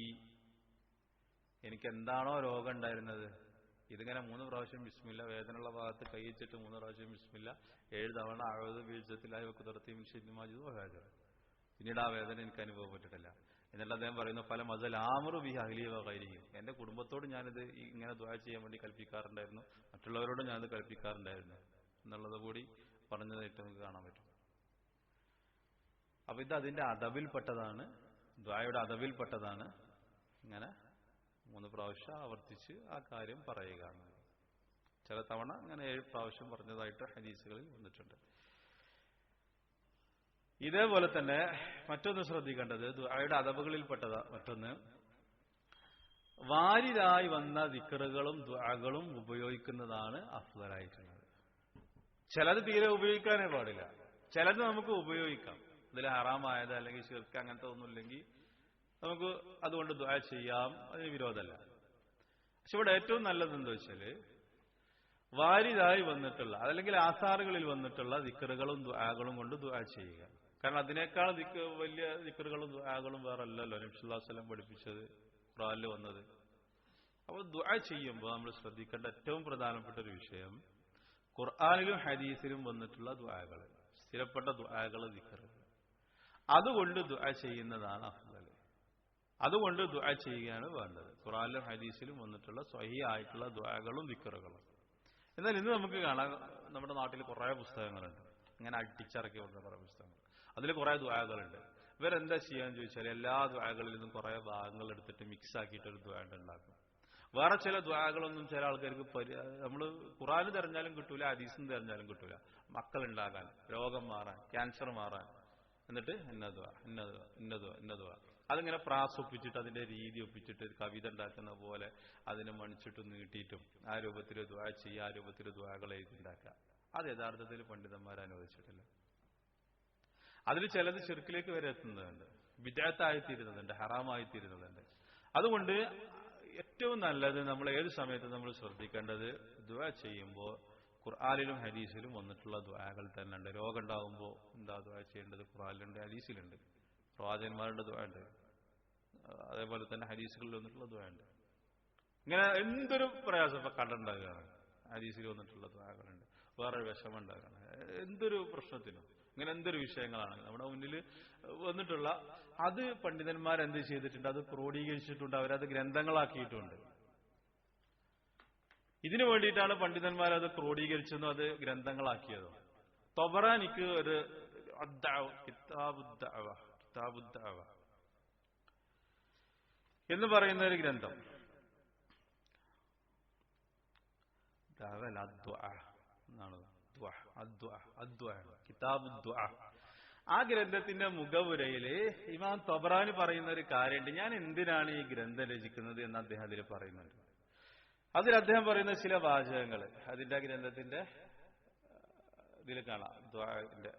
എനിക്ക് എന്താണോ രോഗം ഉണ്ടായിരുന്നത്, ഇതിങ്ങനെ 3 പ്രാവശ്യം ബിസ്മില്ല, വേദനയുള്ള ഭാഗത്ത് കൈ വെച്ചിട്ട് 3 പ്രാവശ്യം ബിസ്മില്ല, 7 തവണ അഊദു ബിഇസ്സത്തില്ലാഹി വഖുദ്റതിഹി മിൻ ശർരി മാജിദു വഹാദിർ. പിന്നീട് ആ വേദന എനിക്ക് അനുഭവപ്പെട്ടിട്ടില്ല. എന്നിട്ട് അദ്ദേഹം പറയുന്നു, ഫല മസൽ ആമറു ബി അഹ്ലി വഗൈരിഹിം, എന്റെ കുടുംബത്തോട് ഞാനിത് ഇങ്ങനെ ദുആ ചെയ്യാൻ വേണ്ടി കൽപ്പിക്കാറുണ്ടായിരുന്നു, മറ്റുള്ളവരോട് ഞാനത് കൽപ്പിക്കാറുണ്ടായിരുന്നു എന്നുള്ളത് കൂടി പറഞ്ഞതായിട്ട് നമുക്ക് കാണാൻ പറ്റും. അപ്പൊ ഇത് അതിന്റെ അദബിൽപ്പെട്ടതാണ്, ദുആയുടെ അദബിൽപ്പെട്ടതാണ്. ഇങ്ങനെ 3 പ്രാവശ്യം ആവർത്തിച്ച് ആ കാര്യം പറയുക. ചില തവണ അങ്ങനെ 7 പ്രാവശ്യം പറഞ്ഞതായിട്ട് ഹദീസുകളിൽ വന്നിട്ടുണ്ട്. ഇതേപോലെ തന്നെ മറ്റൊന്ന് ശ്രദ്ധിക്കേണ്ടത്, ദുആയുടെ അദബുകളിൽപ്പെട്ടതാ മറ്റൊന്ന്, വാരിതായി വന്ന ദിക്റുകളും ദുആകളും ഉപയോഗിക്കുന്നതാണ് അഫ്ളലായിട്ടുള്ളത്. ചിലത് തീരെ ഉപയോഗിക്കാനേ പാടില്ല, ചിലത് നമുക്ക് ഉപയോഗിക്കാം. ഇതിൽ ഹറാമായത് അല്ലെങ്കിൽ ശിർക്ക് അങ്ങനത്തെ ഒന്നുമില്ലെങ്കിൽ നമുക്ക് അതുകൊണ്ട് ദുആ ചെയ്യാം, അതിന് വിരോധമല്ല. പക്ഷെ ഇവിടെ ഏറ്റവും നല്ലത് എന്താ വെച്ചാല്, വാരിതായി വന്നിട്ടുള്ള അതല്ലെങ്കിൽ ആസാറുകളിൽ വന്നിട്ടുള്ള ദിക്റുകളും ദുആകളും കൊണ്ട് ദുആ ചെയ്യുക. കാരണം അതിനേക്കാൾ വലിയ ദിക്റുകളും ദുആകളും വേറെ അല്ലല്ലോ നബി സല്ലല്ലാഹു അലൈഹി വസല്ലം പഠിപ്പിച്ചത്, ഖുർആനിൽ വന്നത്. അപ്പോൾ ദുആ ചെയ്യുമ്പോൾ നമ്മൾ ശ്രദ്ധിക്കേണ്ട ഏറ്റവും പ്രധാനപ്പെട്ട ഒരു വിഷയം, ഖുർആനിലും ഹദീസിലും വന്നിട്ടുള്ള ദുആകൾ, സ്ഥിരപ്പെട്ട ദുആകൾ, ദിക്റുകൾ, അതുകൊണ്ട് ദുആ ചെയ്യുന്നതാണ് അഫ്ളൽ. അതുകൊണ്ട് ദുആ ചെയ്യുകയാണ് വേണ്ടത്, ഖുർആനിലും ഹദീസിലും വന്നിട്ടുള്ള സ്വഹീഹ് ആയിട്ടുള്ള ദുആകളും ദിക്റുകളും. എന്നാൽ ഇന്ന് നമുക്ക് കാണാം, നമ്മുടെ നാട്ടിൽ കുറേ പുസ്തകങ്ങളുണ്ട്, ഇങ്ങനെ അടിച്ചിറക്കി കൊടുക്കുന്ന കുറേ പുസ്തകങ്ങൾ, അതിൽ കുറേ ദുആകളുണ്ട്. ഇവരെന്താ ചെയ്യാന്ന് ചോദിച്ചാൽ, എല്ലാ ദുആകളിൽ നിന്നും കുറേ ഭാഗങ്ങൾ എടുത്തിട്ട് മിക്സ് ആക്കിയിട്ട് ഒരു ദുആ ഉണ്ടാക്കും. വേറെ ചില ദുആകളൊന്നും ചില ആൾക്കാർക്ക് നമ്മൾ ഖുർആനിൽ തെരഞ്ഞാലും കിട്ടൂല, ഹദീസിൽ തെരഞ്ഞാലും കിട്ടൂല. മക്കളുണ്ടാകാൻ, രോഗം മാറാൻ, ക്യാൻസർ മാറാൻ, എന്നിട്ട് ഇന്ന ദുആ, ഇന്ന ദുആ, ഇന്ന ദുആ, ഇന്ന ദുആ, അതിങ്ങനെ പ്രാസ് ഒപ്പിച്ചിട്ട് അതിന്റെ രീതി ഒപ്പിച്ചിട്ട് കവിത ഉണ്ടാക്കുന്ന പോലെ അതിനെ മണിച്ചിട്ടും നീട്ടിയിട്ടും ആ രൂപത്തിൽ ദുആ ചെയ്യുക, ആ രൂപത്തിൽ ദുആകൾ എഴുതിണ്ടാക്കുക. അത് യഥാർത്ഥത്തിൽ പണ്ഡിതന്മാർ അനുവദിച്ചിട്ടില്ല. അതിൽ ചിലത് ശിർക്കിലേക്ക് വരെ എത്തുന്നതുണ്ട്, ബിദ്അത്തായിത്തീരുന്നതുണ്ട്, ഹറാമായിത്തീരുന്നതുണ്ട്. അതുകൊണ്ട് ഏറ്റവും നല്ലത് നമ്മൾ ഏത് സമയത്തും നമ്മൾ ശ്രദ്ധിക്കേണ്ടത്, ദുആ ചെയ്യുമ്പോൾ ഖുർആനിലും ഹദീസിലും വന്നിട്ടുള്ള ദുആകൾ തന്നെ ഉണ്ട്. രോഗം ഉണ്ടാകുമ്പോൾ എന്താ ദുആ ചെയ്യേണ്ടത്, ഖുർആനിലുണ്ട്, ഹദീസിലുണ്ട്. പ്രവാചകന്മാരുടെ ദുആ ഉണ്ട്, അതേപോലെ തന്നെ ഹദീസുകളിൽ വന്നിട്ടുള്ള ദുആ ഉണ്ട്. ഇങ്ങനെ എന്തൊരു പ്രയാസം, ഇപ്പൊ കടണ്ടാകുകയാണ്, ഹദീസിൽ വന്നിട്ടുള്ള ദുആകളുണ്ട്. വേറെ വിഷമം ഉണ്ടാകുകയാണ്, എന്തൊരു പ്രശ്നത്തിനും, ഇങ്ങനെ എന്തൊരു വിഷയങ്ങളാണ് നമ്മുടെ മുന്നിൽ വന്നിട്ടുള്ള, അത് പണ്ഡിതന്മാരെന്ത് ചെയ്തിട്ടുണ്ട്, അത് ക്രോഡീകരിച്ചിട്ടുണ്ട്, അവരത് ഗ്രന്ഥങ്ങളാക്കിയിട്ടുണ്ട്. ഇതിനു വേണ്ടിയിട്ടാണ് പണ്ഡിതന്മാരത് ക്രോഡീകരിച്ചതും അത് ഗ്രന്ഥങ്ങളാക്കിയതും. തൊബറാനിക്ക് ഒരു കിതാബുദ്ദഅവ എന്ന് പറയുന്ന ഒരു ഗ്രന്ഥം, കിതാബുദ്ദുആ, ആ ഗ്രന്ഥത്തിന്റെ മുഖവുരയില് ഇമാം തൊബറാനി പറയുന്ന ഒരു കാര്യമുണ്ട്. ഞാൻ എന്തിനാണ് ഈ ഗ്രന്ഥം രചിക്കുന്നത് എന്ന് അദ്ദേഹം അതിൽ പറയുന്നുണ്ട്. അതിൽ അദ്ദേഹം പറയുന്ന ചില വാചകങ്ങൾ അതിന്റെ ഗ്രന്ഥത്തിന്റെ ഇതിൽ കാണാം. ദുആന്റെ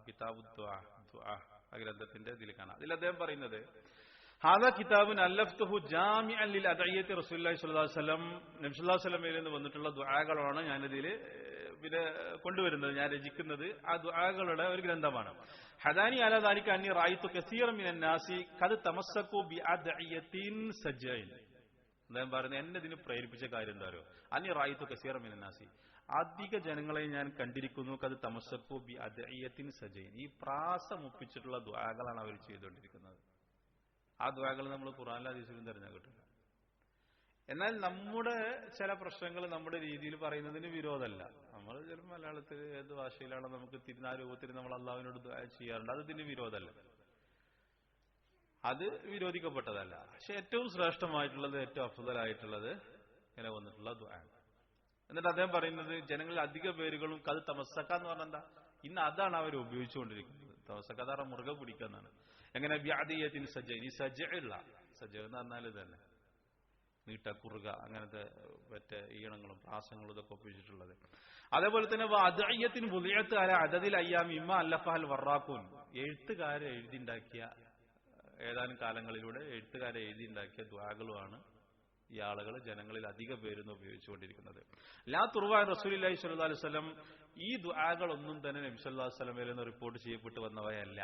കിതാബു ദുആ ആ ഗ്രന്ഥത്തിന്റെ ഇതിൽ കാണാം. അതിൽ അദ്ദേഹം പറയുന്നത് ഹാദാ കിതാബുൻ അല്ലഫ്തുഹു ജാമിഅൻ ലിൽ അദഇയ്യത്തി റസൂലുള്ളാഹി സ്വല്ലല്ലാഹു അലൈഹി വസല്ലം, നബി സല്ലല്ലാഹു അലൈഹി വസല്ലമയിൽ നിന്ന് വന്നിട്ടുള്ള ദുആകളാണ് ഞാനിതിൽ പിന്നെ കൊണ്ടുവരുന്നത്, ഞാൻ രചിക്കുന്നത് ആ ദുആകളുടെ ഒരു ഗ്രന്ഥമാണ്. ഹദാനി അലാ ദാലിക അന്നി റഅയ്തു കസീറൻ മിനൻ നാസി ഖദ് തമസ്സകു ബി അദഇയ്യത്തിൻ സജ്ജൈൻ. അദ്ദേഹം പറയുന്നത് എന്നെ ഇതിന് പ്രേരിപ്പിച്ച കാര്യം എന്താ അറിയോ? അന്നി റഅയ്തു കസീറൻ മിനൻ നാസി, അധിക ജനങ്ങളെ ഞാൻ കണ്ടിരിക്കുന്നു ഖദ് തമസ്സകു ബി അദഇയ്യത്തിൻ സജ്ജൈൻ, ഈ പ്രാസം ഒപ്പിച്ചിട്ടുള്ള ദുആകളാണ് അവർ ചെയ്തുകൊണ്ടിരിക്കുന്നത്. ആ ദുആകൾ നമ്മൾ ഖുർആനിലും ഹദീസിലും തിരഞ്ഞാൽ കിട്ടില്ല. എന്നാൽ നമ്മുടെ ചില പ്രശ്നങ്ങൾ നമ്മുടെ രീതിയിൽ പറയുന്നതിന് വിരോധമല്ല. നമ്മൾ ചിലപ്പോൾ മലയാളത്തിൽ ഏത് ഭാഷയിലാണോ നമുക്ക് ആ രൂപത്തിൽ നമ്മൾ അള്ളാഹുവിനോട് ദുആ ചെയ്യാറുണ്ട്. അത് ഇതിന് വിരോധമല്ല, അത് വിരോധിക്കപ്പെട്ടതല്ല. പക്ഷെ ഏറ്റവും ശ്രേഷ്ഠമായിട്ടുള്ളത്, ഏറ്റവും അഫ്ദലായിട്ടുള്ളത് ഇങ്ങനെ വന്നിട്ടുള്ള ദുആ. എന്നിട്ട് അദ്ദേഹം പറയുന്നത് ജനങ്ങളിൽ അധിക പേരുകളും കത് തമസ്സക്ക എന്ന് പറഞ്ഞാൽ എന്താ, ഇന്ന് അതാണ് അവർ ഉപയോഗിച്ചുകൊണ്ടിരിക്കുന്നത്. തമസ്സക്ക അതാറ മുറുകെ പിടിക്കുന്നതാണ്. എങ്ങനെ വ്യാധിയത്തിന് സജ്ജ, ഈ സജ്ജ ഉള്ള സജ്ജ എന്ന് പറഞ്ഞാൽ തന്നെ നീട്ട കുറുക അങ്ങനത്തെ മറ്റേ ഈണങ്ങളും പ്രാസങ്ങളും ഇതൊക്കെ ഒപ്പിച്ചിട്ടുള്ളത്. അതേപോലെ തന്നെ അദഇയ്യത്തിന് ബുദിഅത്ത് അല അദദിൽ അയ്യാം ഇമ്മ അല്ലഫഹൽ വറാഖൂൻ, എഴുത്തുകാരെ എഴുതിണ്ടാക്കിയ ഏതാനും കാലങ്ങളിലൂടെ എഴുത്തുകാരെ എഴുതിണ്ടാക്കിയ ദുആകളുമാണ് ഈ ആളുകൾ ജനങ്ങളിൽ അധിക പേരുന്ന് ഉപയോഗിച്ചുകൊണ്ടിരിക്കുന്നത്. ലാ തുർവാൻ റസൂലുള്ളാഹി സ്വല്ലല്ലാഹു അലൈഹി വസല്ലം, ഈ ദുആകളൊന്നും തന്നെ നബി സല്ലല്ലാഹു അലൈഹി വസല്ലമയിൽ നിന്ന് റിപ്പോർട്ട് ചെയ്യപ്പെട്ടു വന്നവയല്ല.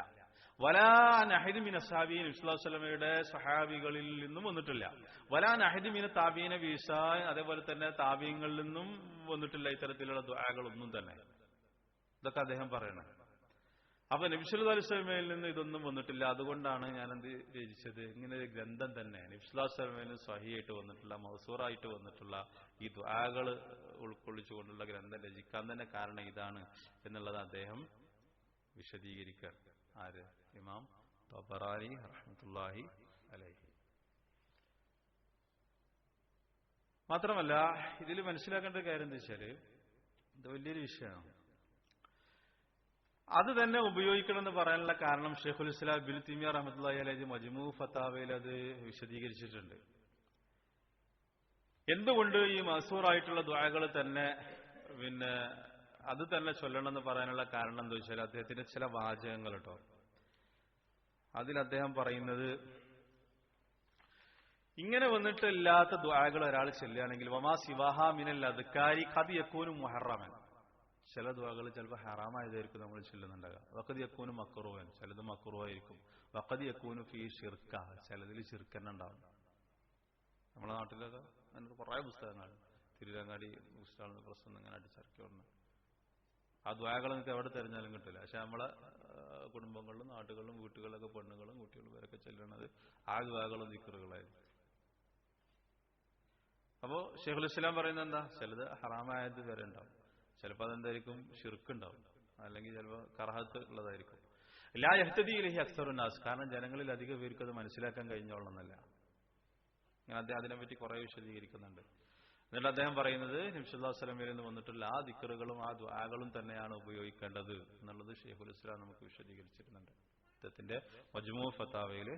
വലാ നഹദി മിന സഹാബി, നബി സല്ലല്ലാഹു അലൈഹി വസല്ലമയുടെ സഹാബികളിൽ നിന്നും വന്നിട്ടില്ല. വലാ നഹദി മിന താബീന ബിസാ, അതേപോലെ തന്നെ താബീങ്ങളിൽ നിന്നും വന്നിട്ടില്ല ഇത്തരത്തിലുള്ള ദുആകളൊന്നും തന്നെ. ഇതൊക്കെ അദ്ദേഹം പറയണം. അപ്പൊ നബി സല്ലല്ലാഹു അലൈഹി വസല്ലമയിൽ നിന്ന് ഇതൊന്നും വന്നിട്ടില്ല. അതുകൊണ്ടാണ് ഞാനെന്ത് രചിച്ചത്, ഇങ്ങനെ ഒരു ഗ്രന്ഥം തന്നെ നബി സല്ലല്ലാഹു അലൈഹി വസല്ലമയിൽ സ്വഹീഹായിട്ട് വന്നിട്ടുള്ള മൗസൂറായിട്ട് വന്നിട്ടുള്ള ഈ ദുആകൾ ഉൾക്കൊള്ളിച്ചുകൊണ്ടുള്ള ഗ്രന്ഥം രചിക്കാൻ തന്നെ കാരണം ഇതാണ് എന്നുള്ളത് അദ്ദേഹം വിശദീകരിക്കുക. ആര്? ഇമാം തബറാനി റഹ്മത്തുള്ളാഹി അലൈഹി. മാത്രമല്ല ഇതിൽ മനസ്സിലാക്കേണ്ട കാര്യം എന്താ വെച്ചാല്, ഇത് വലിയൊരു വിഷയമാണ്. അത് തന്നെ ഉപയോഗിക്കണമെന്ന് പറയാനുള്ള കാരണം ഷെയ്ഖുൽ ഇസ്ലാം ഇബ്നു തൈമിയ്യ റഹ്മത്തുള്ളാഹി അലൈഹി മജ്മൂ ഫതാവയിൽ അത് വിശദീകരിച്ചിട്ടുണ്ട്. എന്തുകൊണ്ട് ഈ മഅ്സൂറായിട്ടുള്ള ദുആകൾ തന്നെ പിന്നെ അത് തന്നെ ചൊല്ലണമെന്ന് പറയാനുള്ള കാരണം എന്താ വെച്ചാൽ അദ്ദേഹത്തിന്റെ ചില വാചകങ്ങൾ കേട്ടോ. അതിൽ അദ്ദേഹം പറയുന്നത്, ഇങ്ങനെ വന്നിട്ടില്ലാത്ത ദുആകൾ ഒരാൾ ചൊല്ലുകയാണെങ്കിൽ വമാ സിവാഹ മിനൽ അദ്കാരി ഖദ് യകൂനു മുഹറമൻ, ചില ദുആകൾ ചിലപ്പോൾ ഹറാമായതായിരിക്കും നമ്മൾ ചൊല്ലുന്നുണ്ടാകുക. വഖദ് യകൂനു മക്റൂഹൻ, ചിലത് മക്റൂഹായിരിക്കും. വഖദ് യകൂനു ഫീ ശിർക, ചിലതിൽ ശിർക്ക് തന്നെ ഉണ്ടാവും. നമ്മുടെ നാട്ടിലൊക്കെ അങ്ങനെ കുറേ പുസ്തകങ്ങൾ, തിരുരങ്ങാടി പുസ്തകങ്ങൾ പ്രശ്നം ഇങ്ങനെ അടിച്ചിറക്കി. ആ ദുആകൾ നിങ്ങൾക്ക് എവിടെ തിരഞ്ഞാലും കിട്ടില്ല. പക്ഷെ നമ്മളെ കുടുംബങ്ങളിലും നാട്ടുകളിലും വീട്ടുകളിലൊക്കെ പെണ്ണുങ്ങളും കുട്ടികളും ഇവരൊക്കെ ചെല്ലുന്നത് ആ ദുആകളും ദിക്റുകളായിരുന്നു. അപ്പോ ഷെയ്ഖുൽ ഇസ്ലാം പറയുന്നത് എന്താ, ചിലത് ഹറാമായത് വരെ ഉണ്ടാവും, ചിലപ്പോൾ അതെന്തായിരിക്കും ഷിർക്കുണ്ടാവും, അല്ലെങ്കിൽ ചിലപ്പോൾ കറാഹത്ത് ഉള്ളതായിരിക്കും. ലാ യഹ്തദി ഇലൈഹി അക്സറുൻ നാസ്, കാരണം ജനങ്ങളിൽ അധിക പേർക്ക് അത് മനസ്സിലാക്കാൻ കഴിഞ്ഞോളണമെന്നല്ല. അങ്ങനെ അദ്ദേഹം അതിനെപ്പറ്റി കുറെ വിശദീകരിക്കുന്നുണ്ട്. എന്നിട്ട് അദ്ദേഹം പറയുന്നത് നബി സല്ലല്ലാഹു അലൈഹി വസല്ലമയിൽ നിന്ന് വന്നിട്ടുള്ള ആ ദിക്റുകളും ആ ദുആകളും തന്നെയാണ് ഉപയോഗിക്കേണ്ടത് എന്നുള്ളത് ഷെയ്ഖുൽ ഇസ്ലാം നമുക്ക് വിശദീകരിച്ചിരുന്നുണ്ട്. അദ്ദേഹത്തിന്റെ മജ്മൂ ഫതാവയിൽ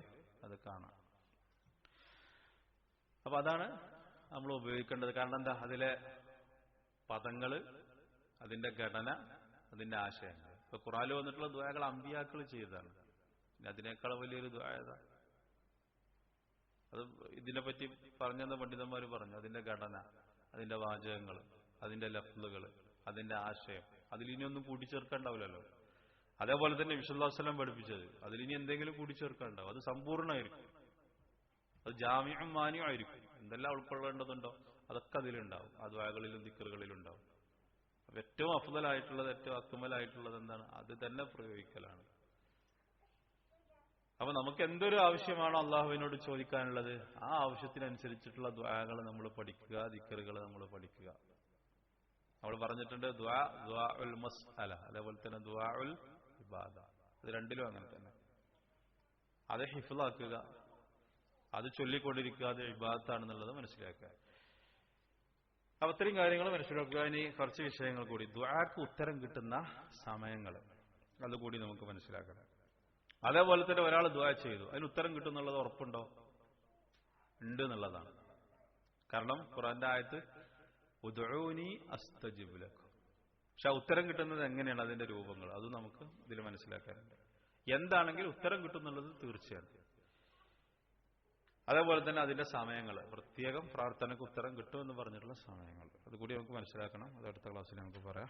അത് കാണാം. അപ്പൊ അതാണ് നമ്മൾ ഉപയോഗിക്കേണ്ടത്. കാരണം എന്താ, അതിലെ പദങ്ങള്, അതിന്റെ ഘടന, അതിന്റെ ആശയങ്ങൾ. ഇപ്പൊ ഖുർആനിൽ വന്നിട്ടുള്ള ദുആകൾ അമ്പിയാക്കൾ ചെയ്തതാണ്. പിന്നെ അതിനേക്കാൾ വലിയൊരു ദുആ ഏതാ? അത് ഇതിനെപ്പറ്റി പറഞ്ഞെന്ന പണ്ഡിതന്മാർ പറഞ്ഞു. അതിന്റെ ഘടന, അതിന്റെ വാചകങ്ങൾ, അതിന്റെ ലഫ്ലുകൾ, അതിന്റെ ആശയം, അതിലിനിയൊന്നും കൂട്ടിച്ചേർക്കാണ്ടാവില്ലല്ലോ. അതേപോലെ തന്നെ നബി സല്ലല്ലാഹു അലൈഹി വസല്ലം പഠിപ്പിച്ചത്, അതിലിനി എന്തെങ്കിലും കൂട്ടിച്ചേർക്കാണ്ടാവും. അത് സമ്പൂർണ്ണമായിരിക്കും, അത് ജാമിഉം മാനിഉം ആയിരിക്കും. എന്തെല്ലാം ഉൾക്കൊള്ളേണ്ടതുണ്ടോ അതൊക്കെ അതിലുണ്ടാവും, ആ ദുആകളിലും ദിക്റുകളിലും ഉണ്ടാവും. അപ്പൊ ഏറ്റവും അഫ്ദലായിട്ടുള്ളത്, ഏറ്റവും അക്മലായിട്ടുള്ളത് എന്താണ്, അത് തന്നെ പ്രയോഗിക്കലാണ്. അപ്പൊ നമുക്ക് എന്തൊരു ആവശ്യമാണോ അള്ളാഹുവിനോട് ചോദിക്കാനുള്ളത്, ആ ആവശ്യത്തിനനുസരിച്ചിട്ടുള്ള ദുആകൾ നമ്മൾ പഠിക്കുക, ദിക്റുകൾ നമ്മൾ പഠിക്കുക. നമ്മൾ പറഞ്ഞിട്ടുണ്ട് ദുആഉൽ മസ്അല, അതേപോലെ തന്നെ ദുആഉൽ ഇബാദ, ഇത് രണ്ടിലും അങ്ങനെ തന്നെ. അത് ഹിഫ്ളാക്കുക, അത് ചൊല്ലിക്കൊണ്ടിരിക്കുക, അത് ഇബാദത്താണെന്നുള്ളത് മനസ്സിലാക്കുക. അപ്പൊ ഇത്രയും കാര്യങ്ങൾ മനസ്സിലാക്കുക. ഇനി കുറച്ച് വിഷയങ്ങൾ കൂടി. ദുആക്ക് ഉത്തരം കിട്ടുന്ന സമയങ്ങൾ, അതുകൂടി നമുക്ക് മനസ്സിലാക്കണം. അതേപോലെ തന്നെ ഒരാൾ ദുആ ചെയ്തു, അതിന് ഉത്തരം കിട്ടുന്നുള്ളത് ഉറപ്പുണ്ടോ? ഉണ്ട് എന്നുള്ളതാണ്. കാരണം ഖുർആന്റെ ആയത്ത് ഉദ്ഉനി അസ്തജിബ് ലക്കും. പക്ഷെ ഉത്തരം കിട്ടുന്നത് എങ്ങനെയാണ്, അതിന്റെ രൂപങ്ങൾ, അത് നമുക്ക് ഇതിൽ മനസ്സിലാക്കാറുണ്ട്. എന്താണെങ്കിലും ഉത്തരം കിട്ടുന്നുള്ളത് തീർച്ചയാണ്. അതേപോലെ തന്നെ അതിന്റെ സമയങ്ങൾ, പ്രത്യേകം പ്രാർത്ഥനയ്ക്ക് ഉത്തരം കിട്ടുമെന്ന് പറഞ്ഞിട്ടുള്ള സമയങ്ങൾ, അതുകൂടി നമുക്ക് മനസ്സിലാക്കണം. അത് അടുത്ത ക്ലാസ്സിൽ നമുക്ക് പറയാം.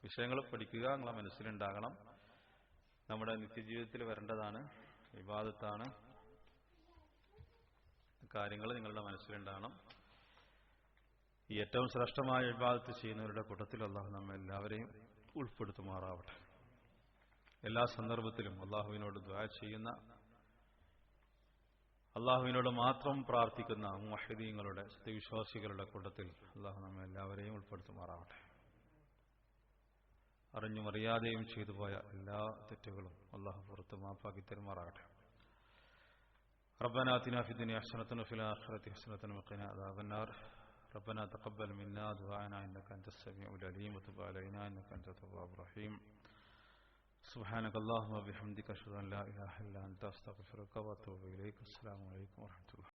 വിഷയങ്ങൾ പഠിക്കുക, നിങ്ങളെ മനസ്സിലുണ്ടാകണം. നമ്മുടെ നിത്യജീവിതത്തിൽ വരേണ്ടതാണ്, ഇബാദത്താണ്. കാര്യങ്ങൾ നിങ്ങളുടെ മനസ്സിലുണ്ടാകണം. ഈ ഏറ്റവും ശ്രേഷ്ഠമായ ഇബാദത്ത് ചെയ്യുന്നവരുടെ കൂട്ടത്തിൽ അള്ളാഹു നമ്മെ എല്ലാവരെയും ഉൾപ്പെടുത്തുമാറാവട്ടെ. എല്ലാ സന്ദർഭത്തിലും അള്ളാഹുവിനോട് ദുആ ചെയ്യുന്ന, അള്ളാഹുവിനോട് മാത്രം പ്രാർത്ഥിക്കുന്ന മുവഹ്ഹിദീങ്ങളുടെ, സത്യവിശ്വാസികളുടെ കൂട്ടത്തിൽ അള്ളാഹു നമ്മെ എല്ലാവരെയും ഉൾപ്പെടുത്തുമാറാവട്ടെ. അറിഞ്ഞും അറിയാതെയും ചെയ്തു പോയ എല്ലാ തെറ്റുകളും അള്ളാഹു പുറത്ത് മാപ്പാക്കി തരുമാറാകട്ടെ. ربنا آتنا في الدنيا حسنة وفي الآخرة حسنة وقنا عذاب النار. ربنا تقبل منا دعاءنا إنك أنت السميع العليم وتب علينا إنك أنت التواب الرحيم. سبحانك اللهم وبحمدك أشهد أن لا إله إلا أنت أستغفرك وأتوب إليك. السلام عليكم ورحمة الله.